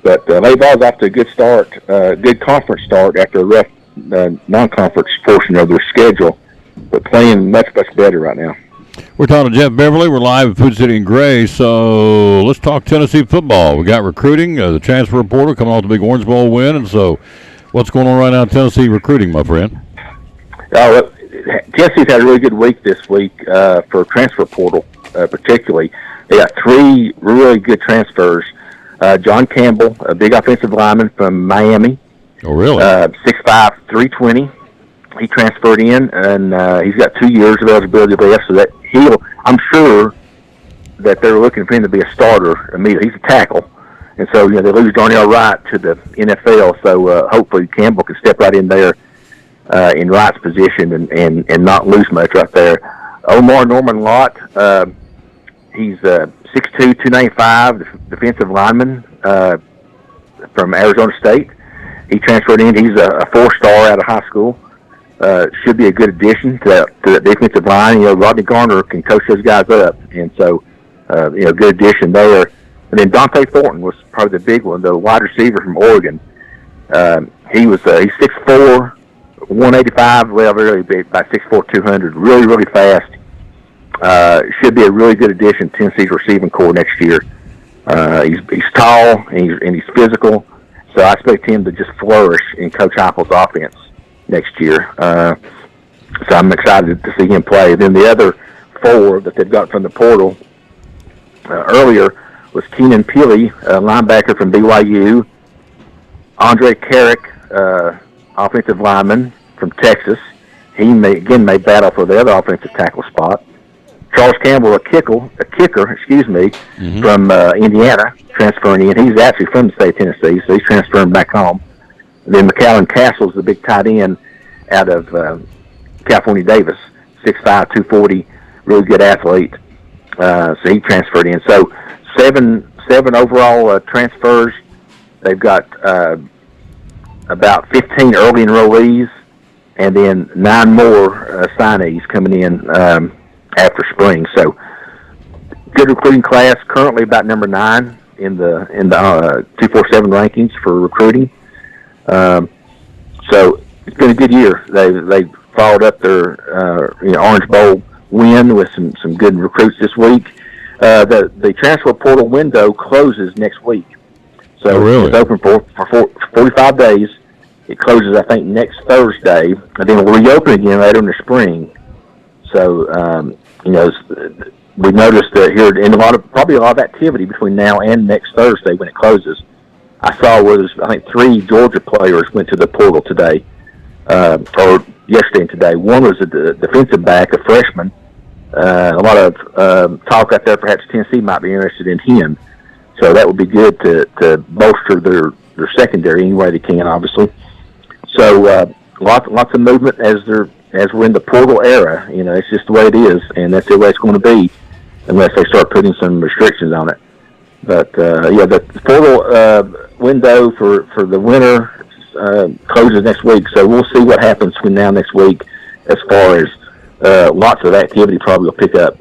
V: But Lady Vols off to a good start, good conference start after a rough non-conference portion of their schedule, but playing much, much better right now.
A: We're talking to Jeff Beverly. We're live at Food City in Gray. So let's talk Tennessee football. We got recruiting, the transfer portal coming off the big Orange Bowl win. And so what's going on right now in Tennessee recruiting, my friend?
V: Tennessee's had a really good week this week for transfer portal, particularly. They got 3 really good transfers. John Campbell, a big offensive lineman from Miami.
A: Oh, really?
V: 6'5", 320. He transferred in, and he's got 2 years of eligibility left, so that I'm sure that they're looking for him to be a starter immediately. He's a tackle, and so they lose Darnell Wright to the NFL, so hopefully Campbell can step right in there in Wright's position and not lose much right there. Omar Norman Lott, he's 6'2", 295, defensive lineman from Arizona State. He transferred in. He's a 4-star out of high school. Should be a good addition to that defensive line. Rodney Garner can coach those guys up, and so good addition there. And then Dante Thornton was probably the big one, the wide receiver from Oregon. He's 6'4", 185, well, really big, about 6'4", 200, really, really fast. Should be a really good addition to Tennessee's receiving corps next year. He's tall and he's physical, so I expect him to just flourish in Coach Heupel's offense next year. So I'm excited to see him play. Then the other 4 that they've got from the portal earlier was Keenan Peely, a linebacker from BYU, Andre Carrick, offensive lineman from Texas. He may battle for the other offensive tackle spot. Charles Campbell, a kicker, from Indiana, transferring in. He's actually from the state of Tennessee, so he's transferring back home. And then McAllen Castle's the big tight end out of California Davis, 6'5", 240, really good athlete. So he transferred in. So seven overall transfers. They've got about 15 early enrollees, and then 9 more signees coming in after spring. So good recruiting class. Currently about number 9 in the 247 rankings for recruiting. So it's been a good year. They followed up their Orange Bowl win with some good recruits this week. the transfer portal window closes next week. So
A: really?
V: It's open for 45 days. It closes, I think, next Thursday, and then we'll reopen again later in the spring. So, we noticed that here, and probably a lot of activity between now and next Thursday when it closes. I saw I think 3 Georgia players went to the portal today, or yesterday and today. One was a defensive back, a freshman. A lot of talk out there, perhaps Tennessee might be interested in him. So that would be good to bolster their secondary any way they can, obviously. So lots of movement as we're in the portal era. It's just the way it is, and that's the way it's going to be, unless they start putting some restrictions on it. But the portal window for the winter closes next week, so we'll see what happens between now and next week as far as lots of activity probably will pick up.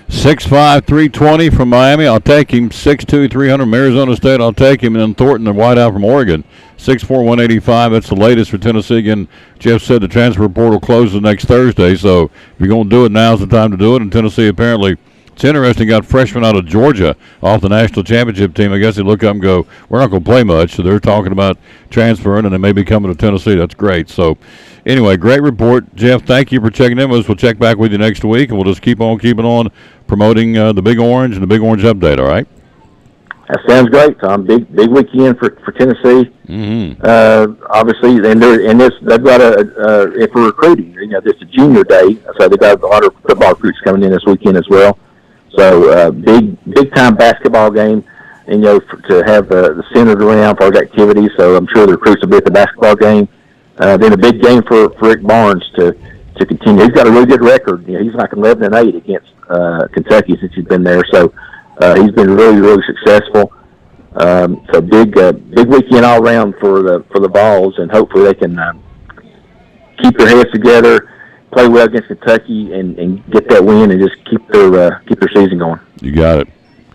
A: 6'5", 320 from Miami, I'll take him. 6'2", 300 from Arizona State, I'll take him. And then Thornton, the wideout from Oregon, 6'4", 185. That's the latest for Tennessee. Again, Jeff said the transfer portal closes next Thursday, so if you're going to do it, now's the time to do it. And Tennessee apparently, it's interesting, got freshmen out of Georgia off the national championship team. I guess they look up and go, we're not going to play much, so they're talking about transferring, and they may be coming to Tennessee. That's great. So, anyway, great report. Jeff, thank you for checking in with us. We'll check back with you next week, and we'll just keep on keeping on promoting the Big Orange and the Big Orange Update, all right?
V: That sounds great, Tom. Big weekend for Tennessee.
A: Mm-hmm.
V: Obviously, and they've got if we're recruiting, this is a junior day, so they've got a lot of football recruits coming in this weekend as well. So big time basketball game, and to have the centered around for the activities. So I'm sure the recruits will be at the basketball game. Then a big game for Rick Barnes to continue. He's got a really good record. He's like 11-8 against Kentucky since he's been there. So he's been really, really successful. So big weekend all around for the Vols, and hopefully they can keep their heads together, play well against Kentucky, and get that win, and just keep their season going.
A: You got it.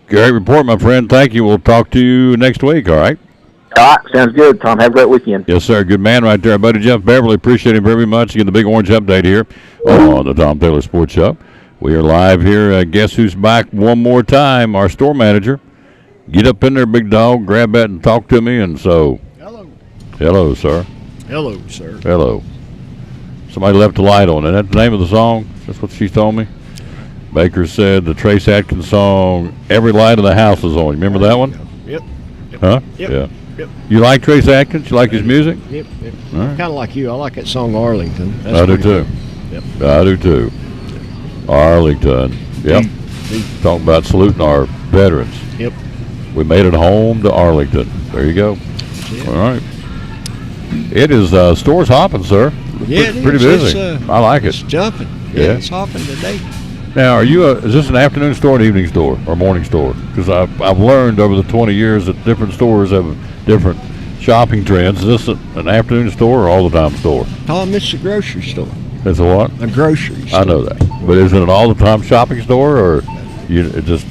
A: Great report, my friend. Thank you. We'll talk to you next week, all right?
V: All right, sounds good, Tom. Have a great weekend.
A: Yes, sir. Good man right there. Buddy Jeff Beverly, appreciate him very much. Again, the Big Orange Update here on the Tom Taylor Sports Show. We are live here. Guess who's back one more time? Our store manager. Get up in there, big dog. Grab that and talk to me. And so, hello, sir.
B: Hello, sir.
A: Hello. Somebody left a light on. Is that the name of the song? That's what she told me. Baker said the Trace Atkins song, Every Light in the House is On. You remember that one?
B: Yep.
A: Huh?
B: Yep.
A: Yeah.
B: Yep.
A: You like Trace Atkins? You like his music?
B: Yep.
A: All right.
B: Kind of like you. I like that song Arlington. That's
A: I do
B: pretty
A: too.
B: Yep.
A: I do too. Arlington. Yep. Talking about saluting our veterans.
B: Yep.
A: We made it home to Arlington. There you go. All right. It is stores hopping, sir.
B: Yeah,
A: pretty busy. I like it.
B: It's jumping. Yeah, it's hopping today.
A: Now, are you is this an afternoon store, an evening store, or morning store? Because I've learned over the 20 years that different stores have different shopping trends. Is this an afternoon store or all the time store?
B: Tom, it's a grocery store.
A: It's a what?
B: A grocery store.
A: I know that, but is it an all the time shopping store, or it just?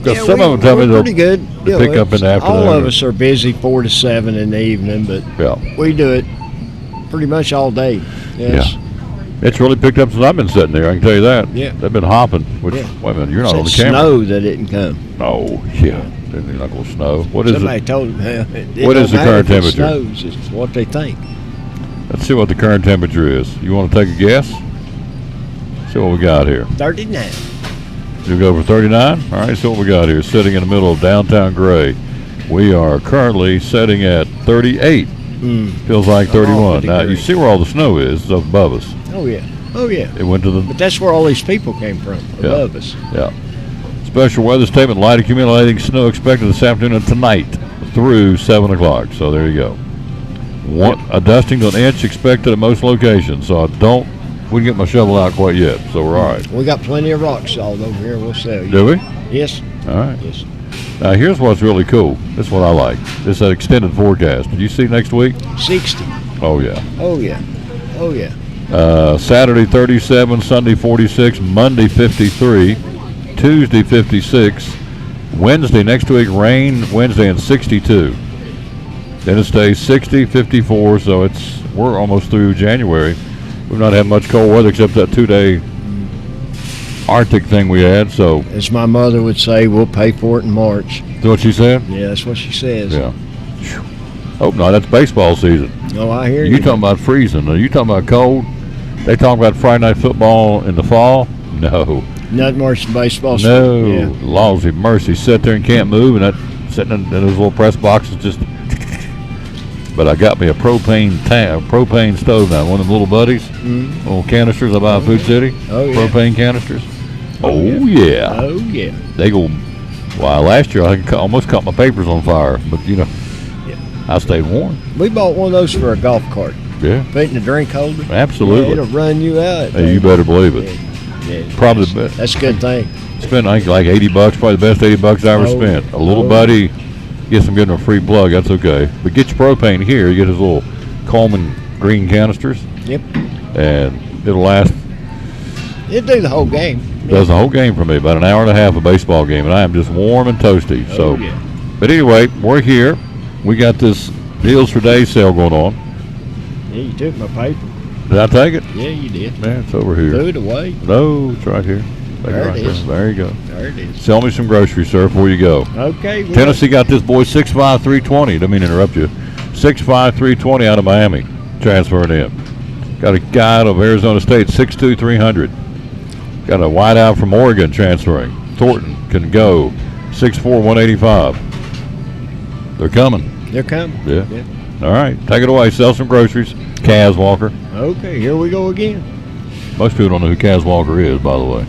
A: Because some of them tell me they'll
B: pretty good.
A: pick up in the afternoon.
B: All of us are busy 4 to 7 in the evening, but we do it pretty much all day. Yes.
A: Yeah. It's really picked up since I've been sitting there, I can tell you that.
B: Yeah.
A: They've been hopping. Which, wait a minute, you're not on the camera.
B: Snow that didn't come.
A: Oh, yeah. It's not going to snow. What is
B: Somebody
A: it?
B: told them,
A: what is the current temperature?
B: Snows, it's what they think.
A: Let's see what the current temperature is. You want to take a guess? See what we got here.
B: 39.
A: You go for 39? All right, so what we got here. Sitting in the middle of downtown Gray. We are currently sitting at 38. Feels like 31. Now, you see where all the snow is. It's up above us.
B: Oh, yeah. Oh, yeah.
A: It went to the...
B: But that's where all these people came from, above us.
A: Yeah. Special weather statement, light accumulating snow expected this afternoon and tonight through 7 o'clock. So there you go. A dusting to an inch expected at most locations. So we didn't get my shovel out quite yet, so we're all right.
B: We got plenty of rock salt over here. We'll sell you.
A: Do we?
B: Yes.
A: All right.
B: Yes.
A: Now, here's what's really cool. This is what I like. This is an extended forecast. Did you see next week?
B: 60.
A: Oh, yeah.
B: Oh, yeah. Oh, yeah.
A: Saturday 37, Sunday 46, Monday 53, Tuesday 56, Wednesday next week rain, Wednesday and 62. Then it stays 60, 54, so we're almost through January. We've not had much cold weather except that 2-day Arctic thing we had. So,
B: as my mother would say, we'll pay for it in March.
A: Is that what she said?
B: Yeah, that's what she says.
A: Yeah. Hope not. That's baseball season.
B: Oh, I hear you.
A: You talking about freezing? Are you talking about cold? They talking about Friday night football in the fall? No.
B: Nothing worse than baseball.
A: No.
B: Yeah.
A: Lousy mercy. Sit there and can't move, and that sitting in those little press boxes just. But I got me a propane stove now. One of them little buddies, little canisters I buy at Food City.
B: Oh, yeah.
A: Propane canisters. Oh yeah.
B: Oh yeah.
A: They go. Well, last year I almost caught my papers on fire, but I stayed warm.
B: We bought one of those for a golf cart.
A: Yeah.
B: Put in a drink holder.
A: Absolutely.
B: Yeah, it'll run you out.
A: Hey, you better believe it.
B: Yeah,
A: Probably
B: that's a good thing.
A: Spent I think like $80. Probably the best $80 I ever spent. A little buddy gets them getting a free plug. That's okay. But get your propane here. You get his little Coleman green canisters.
B: Yep.
A: And it'll last.
B: It'll do the whole game.
A: Does the whole game for me. About an hour and a half of baseball game, and I am just warm and toasty. So, but anyway, we're here. We got this Deals for Days sale going on.
B: Yeah, you took my paper.
A: Did I take it?
B: Yeah, you did.
A: Man, it's over here.
B: Threw it away.
A: No, it's right here.
B: There it is.
A: There you go.
B: There it is.
A: Sell me some groceries, sir, before you go.
B: Okay.
A: Tennessee got this boy 6'5", 320. Didn't mean to interrupt you. 6'5", 320 out of Miami, transferring in. Got a guy out of Arizona State, 6'2", 300. Got a wideout from Oregon transferring. Thornton can go, 6'4", 185. They're coming.
B: They're coming.
A: Yeah. All right, take it away. Sell some groceries. Kaz Walker.
B: Okay, here we go again.
A: Most people don't know who Kaz Walker is, by the way.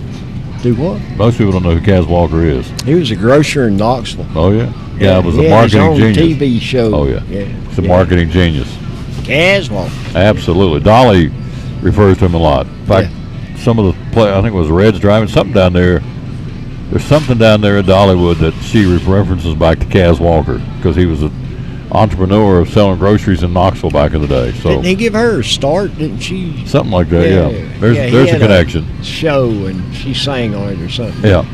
B: Do what?
A: Most people don't know who Kaz Walker is.
B: He was a grocer in Knoxville.
A: Oh, yeah?
B: Yeah,
A: was
B: he
A: a
B: had his
A: marketing
B: own
A: genius.
B: TV show.
A: Oh, yeah.
B: Yeah.
A: He's a marketing genius.
B: Kaz Walker.
A: Absolutely. Dolly refers to him a lot. In fact, some of the I think it was Reds driving something down there. There's something down there at Dollywood that she references back to Kaz Walker because he was an entrepreneur of selling groceries in Knoxville back in the day. So
B: Didn't he give her a start? Didn't she?
A: something like that, yeah. There's a connection.
B: Show and she sang on it or something.
A: Yeah.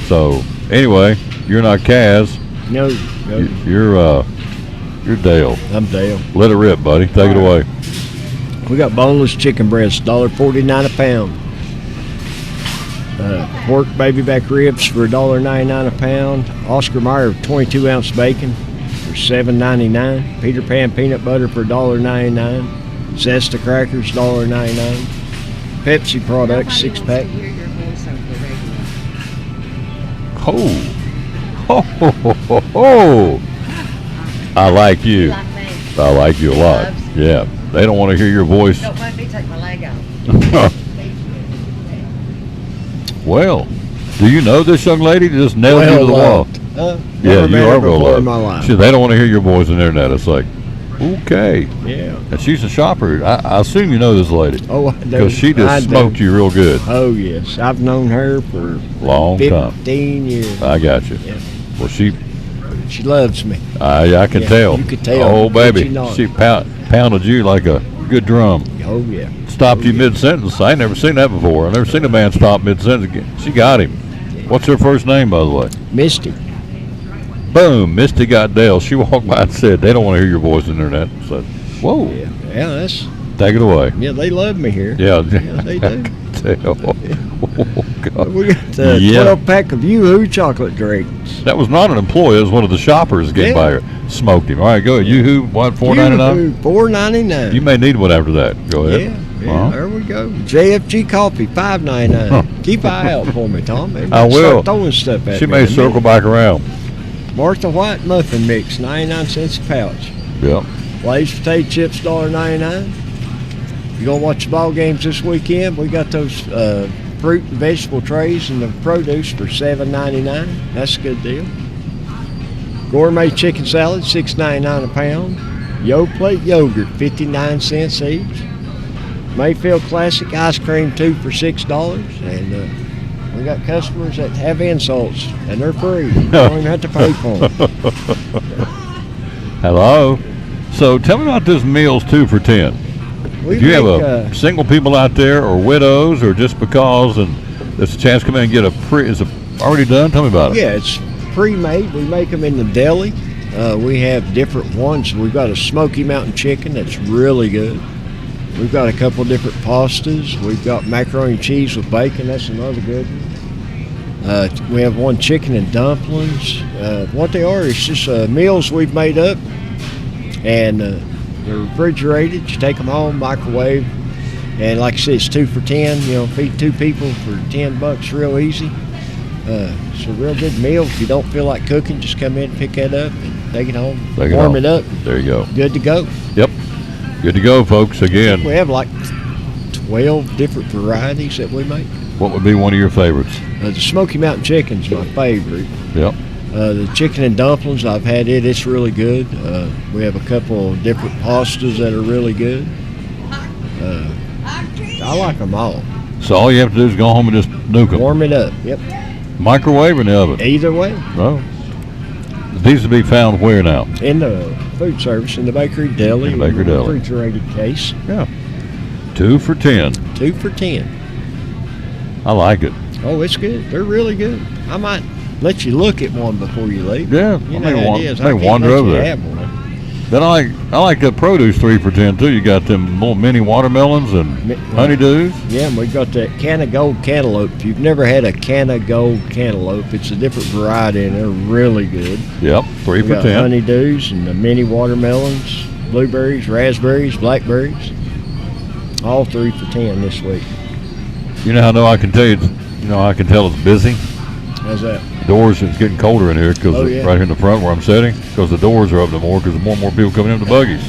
A: So anyway, you're not Kaz.
B: No.
A: You're Dale.
B: I'm Dale.
A: Let it rip, buddy. Take it away.
B: We got boneless chicken breasts, $1.49 a pound. Pork baby back ribs for $1.99 a pound. Oscar Mayer 22-ounce bacon for $7.99. Peter Pan peanut butter for $1.99. Zesta crackers $1.99. Pepsi products 6-pack.
A: Oh. I like you. I like you a lot. Yeah. They don't want to hear your voice.
C: Don't mind me take my leg out.
A: Well, do you know this young lady that just nailed you to the wall? Yeah, you are going to. They don't want to hear your voice on the internet. It's like, okay.
B: Yeah.
A: And she's a shopper. I assume you know this lady.
B: Oh, I do.
A: Because she just smoked you real good.
B: Oh, yes. I've known her for
A: long
B: 15 years.
A: I got you.
B: Yeah.
A: Well, she
B: loves me.
A: I can tell.
B: You could tell.
A: Oh, baby. She pounded you like a good drum.
B: Oh, yeah.
A: Stopped you mid-sentence. I ain't never seen that before. I've never seen a man stop mid-sentence again. She got him. What's her first name, by the way?
B: Misty.
A: Boom. Misty got Dale. She walked by and said, they don't want to hear your voice on the internet. I said, whoa.
B: Yeah, that's...
A: Take it away.
B: Yeah, they love me here.
A: Yeah.
B: They do.
A: Oh, God.
B: We got 12-pack of Yoo-Hoo chocolate drinks.
A: That was not an employee. It was one of the shoppers that came by here. Smoked him. All right, go ahead. Yoo-Hoo, what, $4.99?
B: $4.99.
A: You may need one after that. Go ahead.
B: Yeah, there we go. JFG coffee, $5.99. Keep an eye out for me, Tom. Maybe
A: I will.
B: Start throwing stuff at
A: she
B: me
A: may circle back around.
B: Martha White muffin mix, 99 cents a pouch.
A: Yep.
B: Lay's potato chips, $1.99. You gonna watch the ball games this weekend? We got those fruit and vegetable trays and the produce for $7.99. That's a good deal. Gourmet chicken salad, $6.99 a pound. Yo Plate yogurt, 59 cents each. Mayfield Classic ice cream, 2 for $6. And we got customers that have insults, and they're free. You don't even have to pay for them.
A: Hello. So tell me about this meals 2 for $10. Do you have single people out there, or widows, or just because, and there's a chance to come in and get is it already done? Tell me about it.
B: Yeah, it's pre-made. We make them in the deli. We have different ones. We've got a Smoky Mountain chicken that's really good. We've got a couple different pastas. We've got macaroni and cheese with bacon. That's another good one. We have one chicken and dumplings. What they are is just meals we've made up, and they're refrigerated. You take them home, microwave, and like I said, it's 2 for $10. You know, feed 2 people for $10, real easy. It's a real good meal. If you don't feel like cooking, just come in, pick that up, and take it home. Warm it up.
A: There you go.
B: Good to go.
A: Yep. Good to go, folks. Again,
B: We have like 12 different varieties that we make.
A: what would be one of your favorites?
B: The Smoky Mountain Chicken's my favorite.
A: Yep.
B: The chicken and dumplings, I've had it. It's really good. We have a couple of different pastas that are really good. I like them all.
A: So all you have to do is go home and just nuke them.
B: Warm it up. Yep.
A: Microwave or in the oven?
B: Either way.
A: No. These to be found where now?
B: In the food service, in the bakery deli.
A: In the bakery deli.
B: Refrigerated case.
A: Yeah. 2 for $10.
B: 2 for $10.
A: I like it.
B: Oh, it's good. They're really good. I might let you look at one before you leave.
A: Yeah,
B: You
A: I
B: know
A: may
B: how
A: want-
B: it is.
A: may
B: I can't
A: wander
B: let
A: over
B: you
A: there.
B: have one.
A: Then I like the produce 3 for $10 too. You got them little mini watermelons and honeydews.
B: Yeah, and we got that Canna Gold cantaloupe. If you've never had a Canna Gold cantaloupe, it's a different variety, and they're really good.
A: Yep, 3
B: We
A: for
B: got
A: $10.
B: honeydews and the mini watermelons, blueberries, raspberries, blackberries. All 3 for $10 this week.
A: You know how I know I can tell you? I can tell it's busy.
B: How's that?
A: Doors, it's getting colder in here because
B: Oh, yeah.
A: right here in the front where I'm sitting, because the doors are opening more because more and more people coming in the buggies.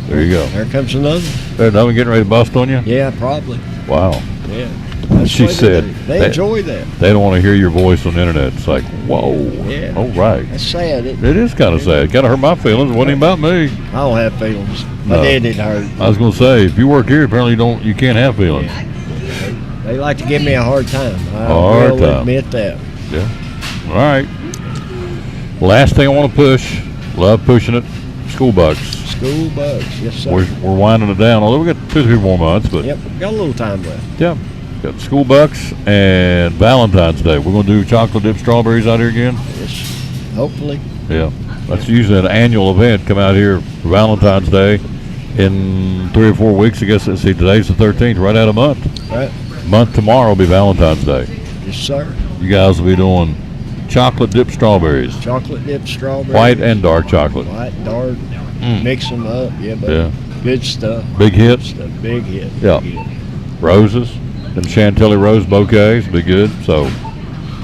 A: There you go.
B: There comes another.
A: There's another one getting ready to bust on you?
B: Yeah, probably.
A: Wow.
B: Yeah. That's
A: She
B: the way
A: said
B: they enjoy that.
A: They don't want to hear your voice on the internet. It's like, whoa.
B: Yeah.
A: All right.
B: That's sad.
A: It is kind of sad. Kind of hurt my feelings. It wasn't even about me.
B: I don't have feelings. My
A: No.
B: dad didn't hurt.
A: I was going to say, if you work here, apparently you can't have feelings.
B: They like to give me a hard time. I
A: Hard
B: will
A: time.
B: admit that.
A: Yeah. All right. Last thing I want to push, love pushing it, school bucks.
B: School bugs, yes sir.
A: We're winding it down, although we got 2 or 3 more months, but
B: Yep, got a little time left.
A: yeah. Got school bucks and Valentine's Day. We're going to do chocolate dip strawberries out here again.
B: Yes, hopefully.
A: Yeah. That's usually an annual event. Come out here for Valentine's Day in 3 or 4 weeks. I guess, let's see, today's the 13th, right out of month.
B: Right.
A: Month tomorrow will be Valentine's Day.
B: Yes sir.
A: You guys will be doing chocolate dip strawberries.
B: Chocolate dip strawberries.
A: White and dark chocolate.
B: White, dark. Mix them up. Yeah, but
A: Yeah.
B: good stuff.
A: Big hit.
B: Good stuff. Big hit.
A: Yeah.
B: Big hit.
A: Roses. Them Chantilly rose bouquets. Be good. So,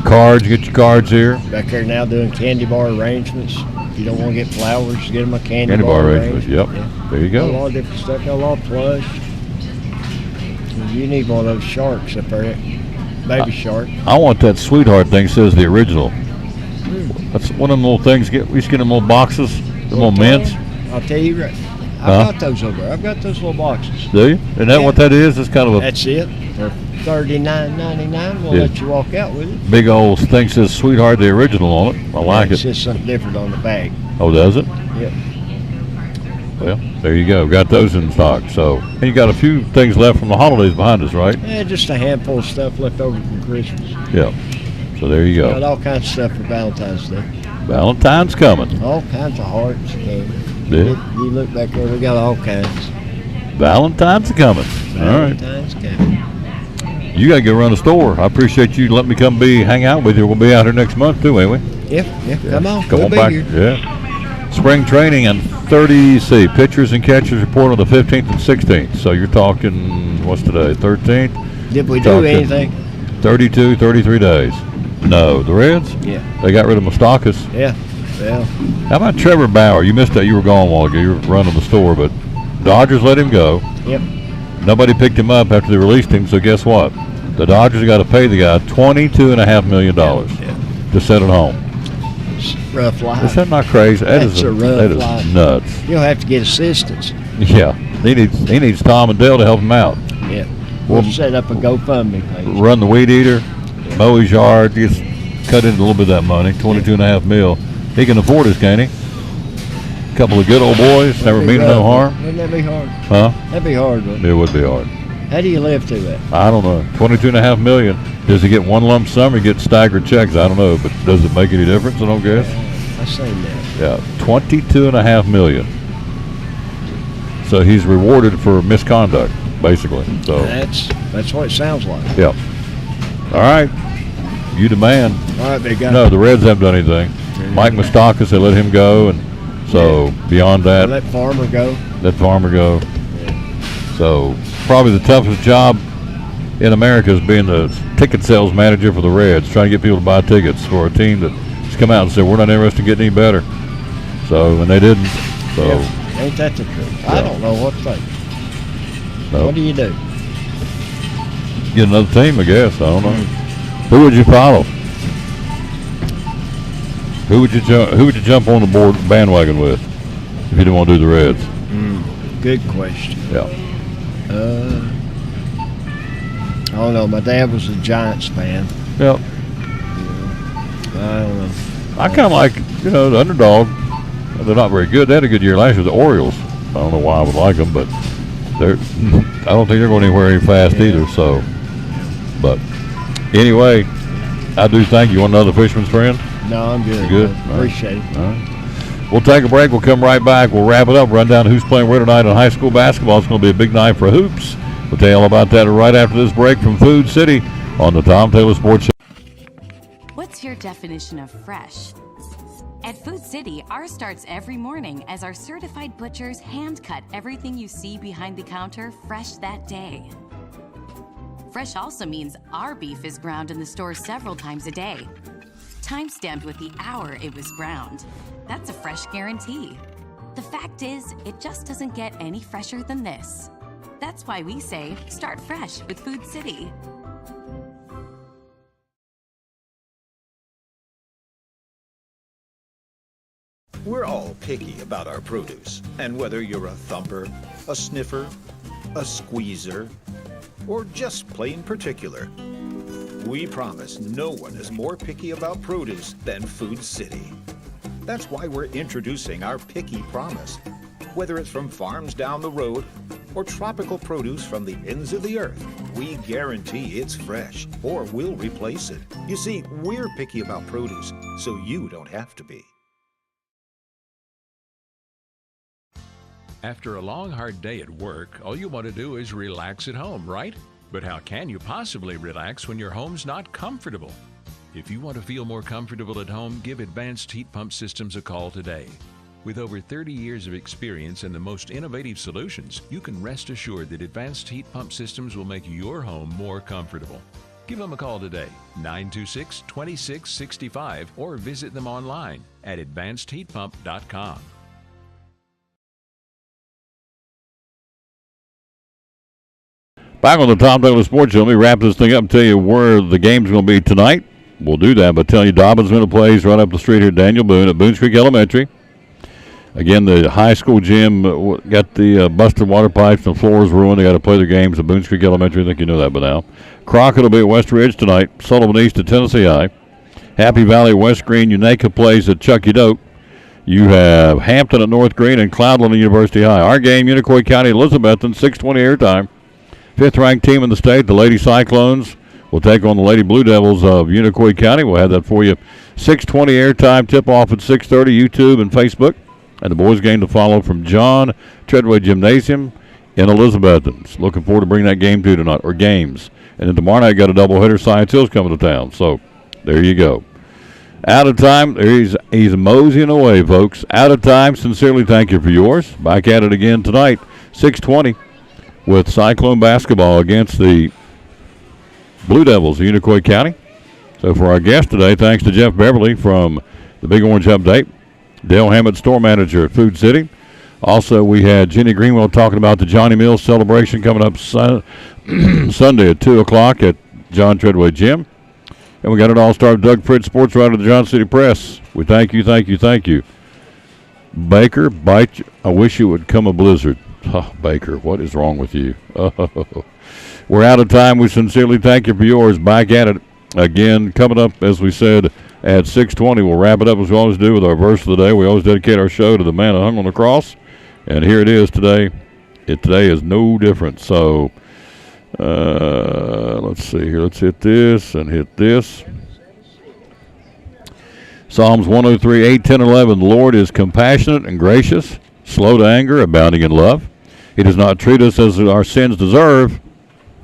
A: cards. Get your cards here.
B: Back there now doing candy bar arrangements. If you don't want to get flowers, get them a candy,
A: Candy bar arrangements. Yep. There you
B: Got a
A: go.
B: lot of different stuff. Got a lot of plush. You need one of those sharks up there. Baby shark.
A: I want that sweetheart thing. Says the original. That's one of them little things. We used to get them little boxes. The little mints.
B: I'll tell you right. I've
A: Huh?
B: got those over there. I've got those little boxes.
A: Do you? Isn't that what that is? It's kind of a
B: That's it. For $39.99, we'll
A: Yeah.
B: let you walk out with it.
A: big old thing says sweetheart the original on it. I like
B: It
A: it.
B: says something different on the bag.
A: Oh, does it?
B: Yep.
A: Well, there you go. Got those in stock. So, and you got a few things left from the holidays behind us, right?
B: Yeah, just a handful of stuff left over from Christmas.
A: Yeah. So there you
B: Got
A: go.
B: all kinds of stuff for Valentine's Day.
A: Valentine's coming.
B: All kinds of hearts.
A: Yeah.
B: You look back there, we got all kinds.
A: Valentine's coming. All right.
B: Valentine's coming.
A: You got to go run the store. I appreciate you letting me come hang out with you. We'll be out here next month too, ain't we?
B: Yeah, come on.
A: Come
B: we'll
A: on
B: be
A: back.
B: here.
A: Yeah. Spring training and 30, pitchers and catchers report on the 15th and 16th. So you're talking, what's today, 13th?
B: Did we do
A: Talking
B: anything?
A: 32, 33 days. No, the Reds?
B: Yeah.
A: They got rid of Moustakas.
B: Yeah. Well,
A: How about Trevor Bauer? You missed that. You were gone a while ago. You were running the store, but Dodgers let him go.
B: Yep.
A: Nobody picked him up after they released him, so guess what? The Dodgers got to pay the guy $22.5 million to sit at home.
B: it's rough life.
A: Is that not crazy?
B: That's a rough
A: that is
B: life.
A: nuts.
B: You'll have to get assistance.
A: Yeah, he needs Tom and Dale to help him out.
B: Yeah.
A: Well,
B: We'll set up a GoFundMe page.
A: Run the weed eater, mow his yard, just cut in a little bit of that money, $22.5 million. He can afford this, can't he? A couple of good old boys, never
B: That'd be
A: meaning no
B: rough.
A: harm.
B: Wouldn't that be hard?
A: Huh?
B: That'd be hard, wouldn't
A: It would be hard.
B: it? How do you live through that?
A: I don't know. $22.5 million. Does he get one lump sum or get staggered checks? I don't know, but does it make any difference? I don't guess.
B: I seen that.
A: Yeah, $22.5 million. So he's rewarded for misconduct, basically. So
B: that's what it sounds like.
A: Yeah. All right. You the man.
B: All right, big guy.
A: No, the Reds haven't done anything. Mike Moustakas, they let him go, and so beyond that,
B: Let Farmer go.
A: let Farmer go. So probably the toughest job in America is being the ticket sales manager for the Reds, trying to get people to buy tickets for a team that's come out and said we're not interested in getting any better. So and they didn't. So
B: Yeah, ain't that the truth? I don't know what to think.
A: no.
B: What do you do?
A: Get another team, I guess. I don't know. Who would you follow? Who would you jump on the board bandwagon with if you didn't want to do the Reds?
B: Good question.
A: Yeah.
B: I don't know. My dad was a Giants fan.
A: Yep.
B: I don't know.
A: I kind of like, the underdog. They're not very good. They had a good year last year, the Orioles. I don't know why I would like them, but I don't think they're going anywhere any fast either. So, but anyway, I do thank you. Want another fisherman's friend?
B: No, I'm good.
A: You good?
B: I
A: All right.
B: appreciate it.
A: All right. We'll take a break. We'll come right back. We'll wrap it up. Run down who's playing where tonight in high school basketball. It's going to be a big night for hoops. We'll tell you all about that right after this break from Food City on the Tom Taylor Sports Show.
L: What's your definition of fresh? At Food City, ours starts every morning as our certified butchers hand cut everything you see behind the counter fresh that day. Fresh also means our beef is ground in the store several times a day, time-stamped with the hour it was ground. That's a fresh guarantee. The fact is, it just doesn't get any fresher than this. That's why we say, start fresh with Food City.
N: We're all picky about our produce, and whether you're a thumper, a sniffer, a squeezer, or just plain particular, we promise no one is more picky about produce than Food City. That's why we're introducing our Picky Promise. Whether it's from farms down the road or tropical produce from the ends of the earth, we guarantee it's fresh or we'll replace it. You see, we're picky about produce, so you don't have to be.
C: After a long, hard day at work, all you want to do is relax at home, right? But how can you possibly relax when your home's not comfortable? If you want to feel more comfortable at home, give Advanced Heat Pump Systems a call today. With over 30 years of experience and the most innovative solutions, you can rest assured that Advanced Heat Pump Systems will make your home more comfortable. Give them a call today, 926-2665, or visit them online at advancedheatpump.com.
A: Back on the Tom Taylor Sports Show. Let me wrap this thing up and tell you where the game's going to be tonight. We'll do that, but tell you Dobbins going to play right up the street here, Daniel Boone at Boones Creek Elementary. Again, the high school gym got the busted water pipes and floors ruined. They got to play their games at Boones Creek Elementary. I think you know that by now. Crockett will be at West Ridge tonight. Sullivan East at Tennessee High. Happy Valley West Green. Unaka plays at Chucky Doak. You have Hampton at North Green and Cloudland at University High. Our game, Unicoi County, Elizabethton, 6:20 airtime. Fifth-ranked team in the state, the Lady Cyclones, will take on the Lady Blue Devils of Unicoi County. We'll have that for you. 6:20 airtime, tip-off at 6:30, YouTube and Facebook. And the boys' game to follow from John Treadway Gymnasium in Elizabethton. Looking forward to bringing that game to you tonight, or games. And then tomorrow night, got a doubleheader. Science Hill's coming to town. So there you go. Out of time. He's moseying away, folks. Out of time. Sincerely thank you for yours. Back at it again tonight, 6:20. With Cyclone basketball against the Blue Devils of Unicoi County. So for our guest today, thanks to Jeff Beverly from the Big Orange Update, Dale Hammett, store manager at Food City. Also, we had Jenny Greenwell talking about the Johnny Mills celebration coming up Sunday at 2 o'clock at John Treadway Gym. And we got it all started. Doug Fritz, sports writer of the Johnson City Press. We thank you, thank you, thank you. Baker, bite you. I wish it would come a blizzard. Oh, Baker, what is wrong with you? Oh. We're out of time. We sincerely thank you for yours. Back at it again, coming up, as we said, at 6:20. We'll wrap it up as we always do with our verse of the day. We always dedicate our show to the man that hung on the cross. And here it is today. Today is no different. So, let's see here. Let's hit this and hit this. Psalms 103, 8, 10, 11. The Lord is compassionate and gracious, slow to anger, abounding in love. He does not treat us as our sins deserve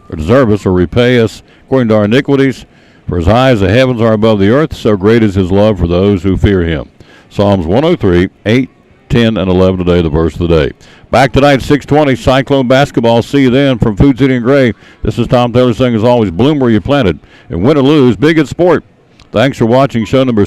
A: us, or repay us according to our iniquities. For as high as the heavens are above the earth, so great is his love for those who fear him. Psalms 103, 8, 10, and 11 today, the verse of the day. Back tonight, 6:20, Cyclone basketball. See you then from Food City and Gray. This is Tom Taylor saying, as always, bloom where you planted. And win or lose, big at sport. Thanks for watching show number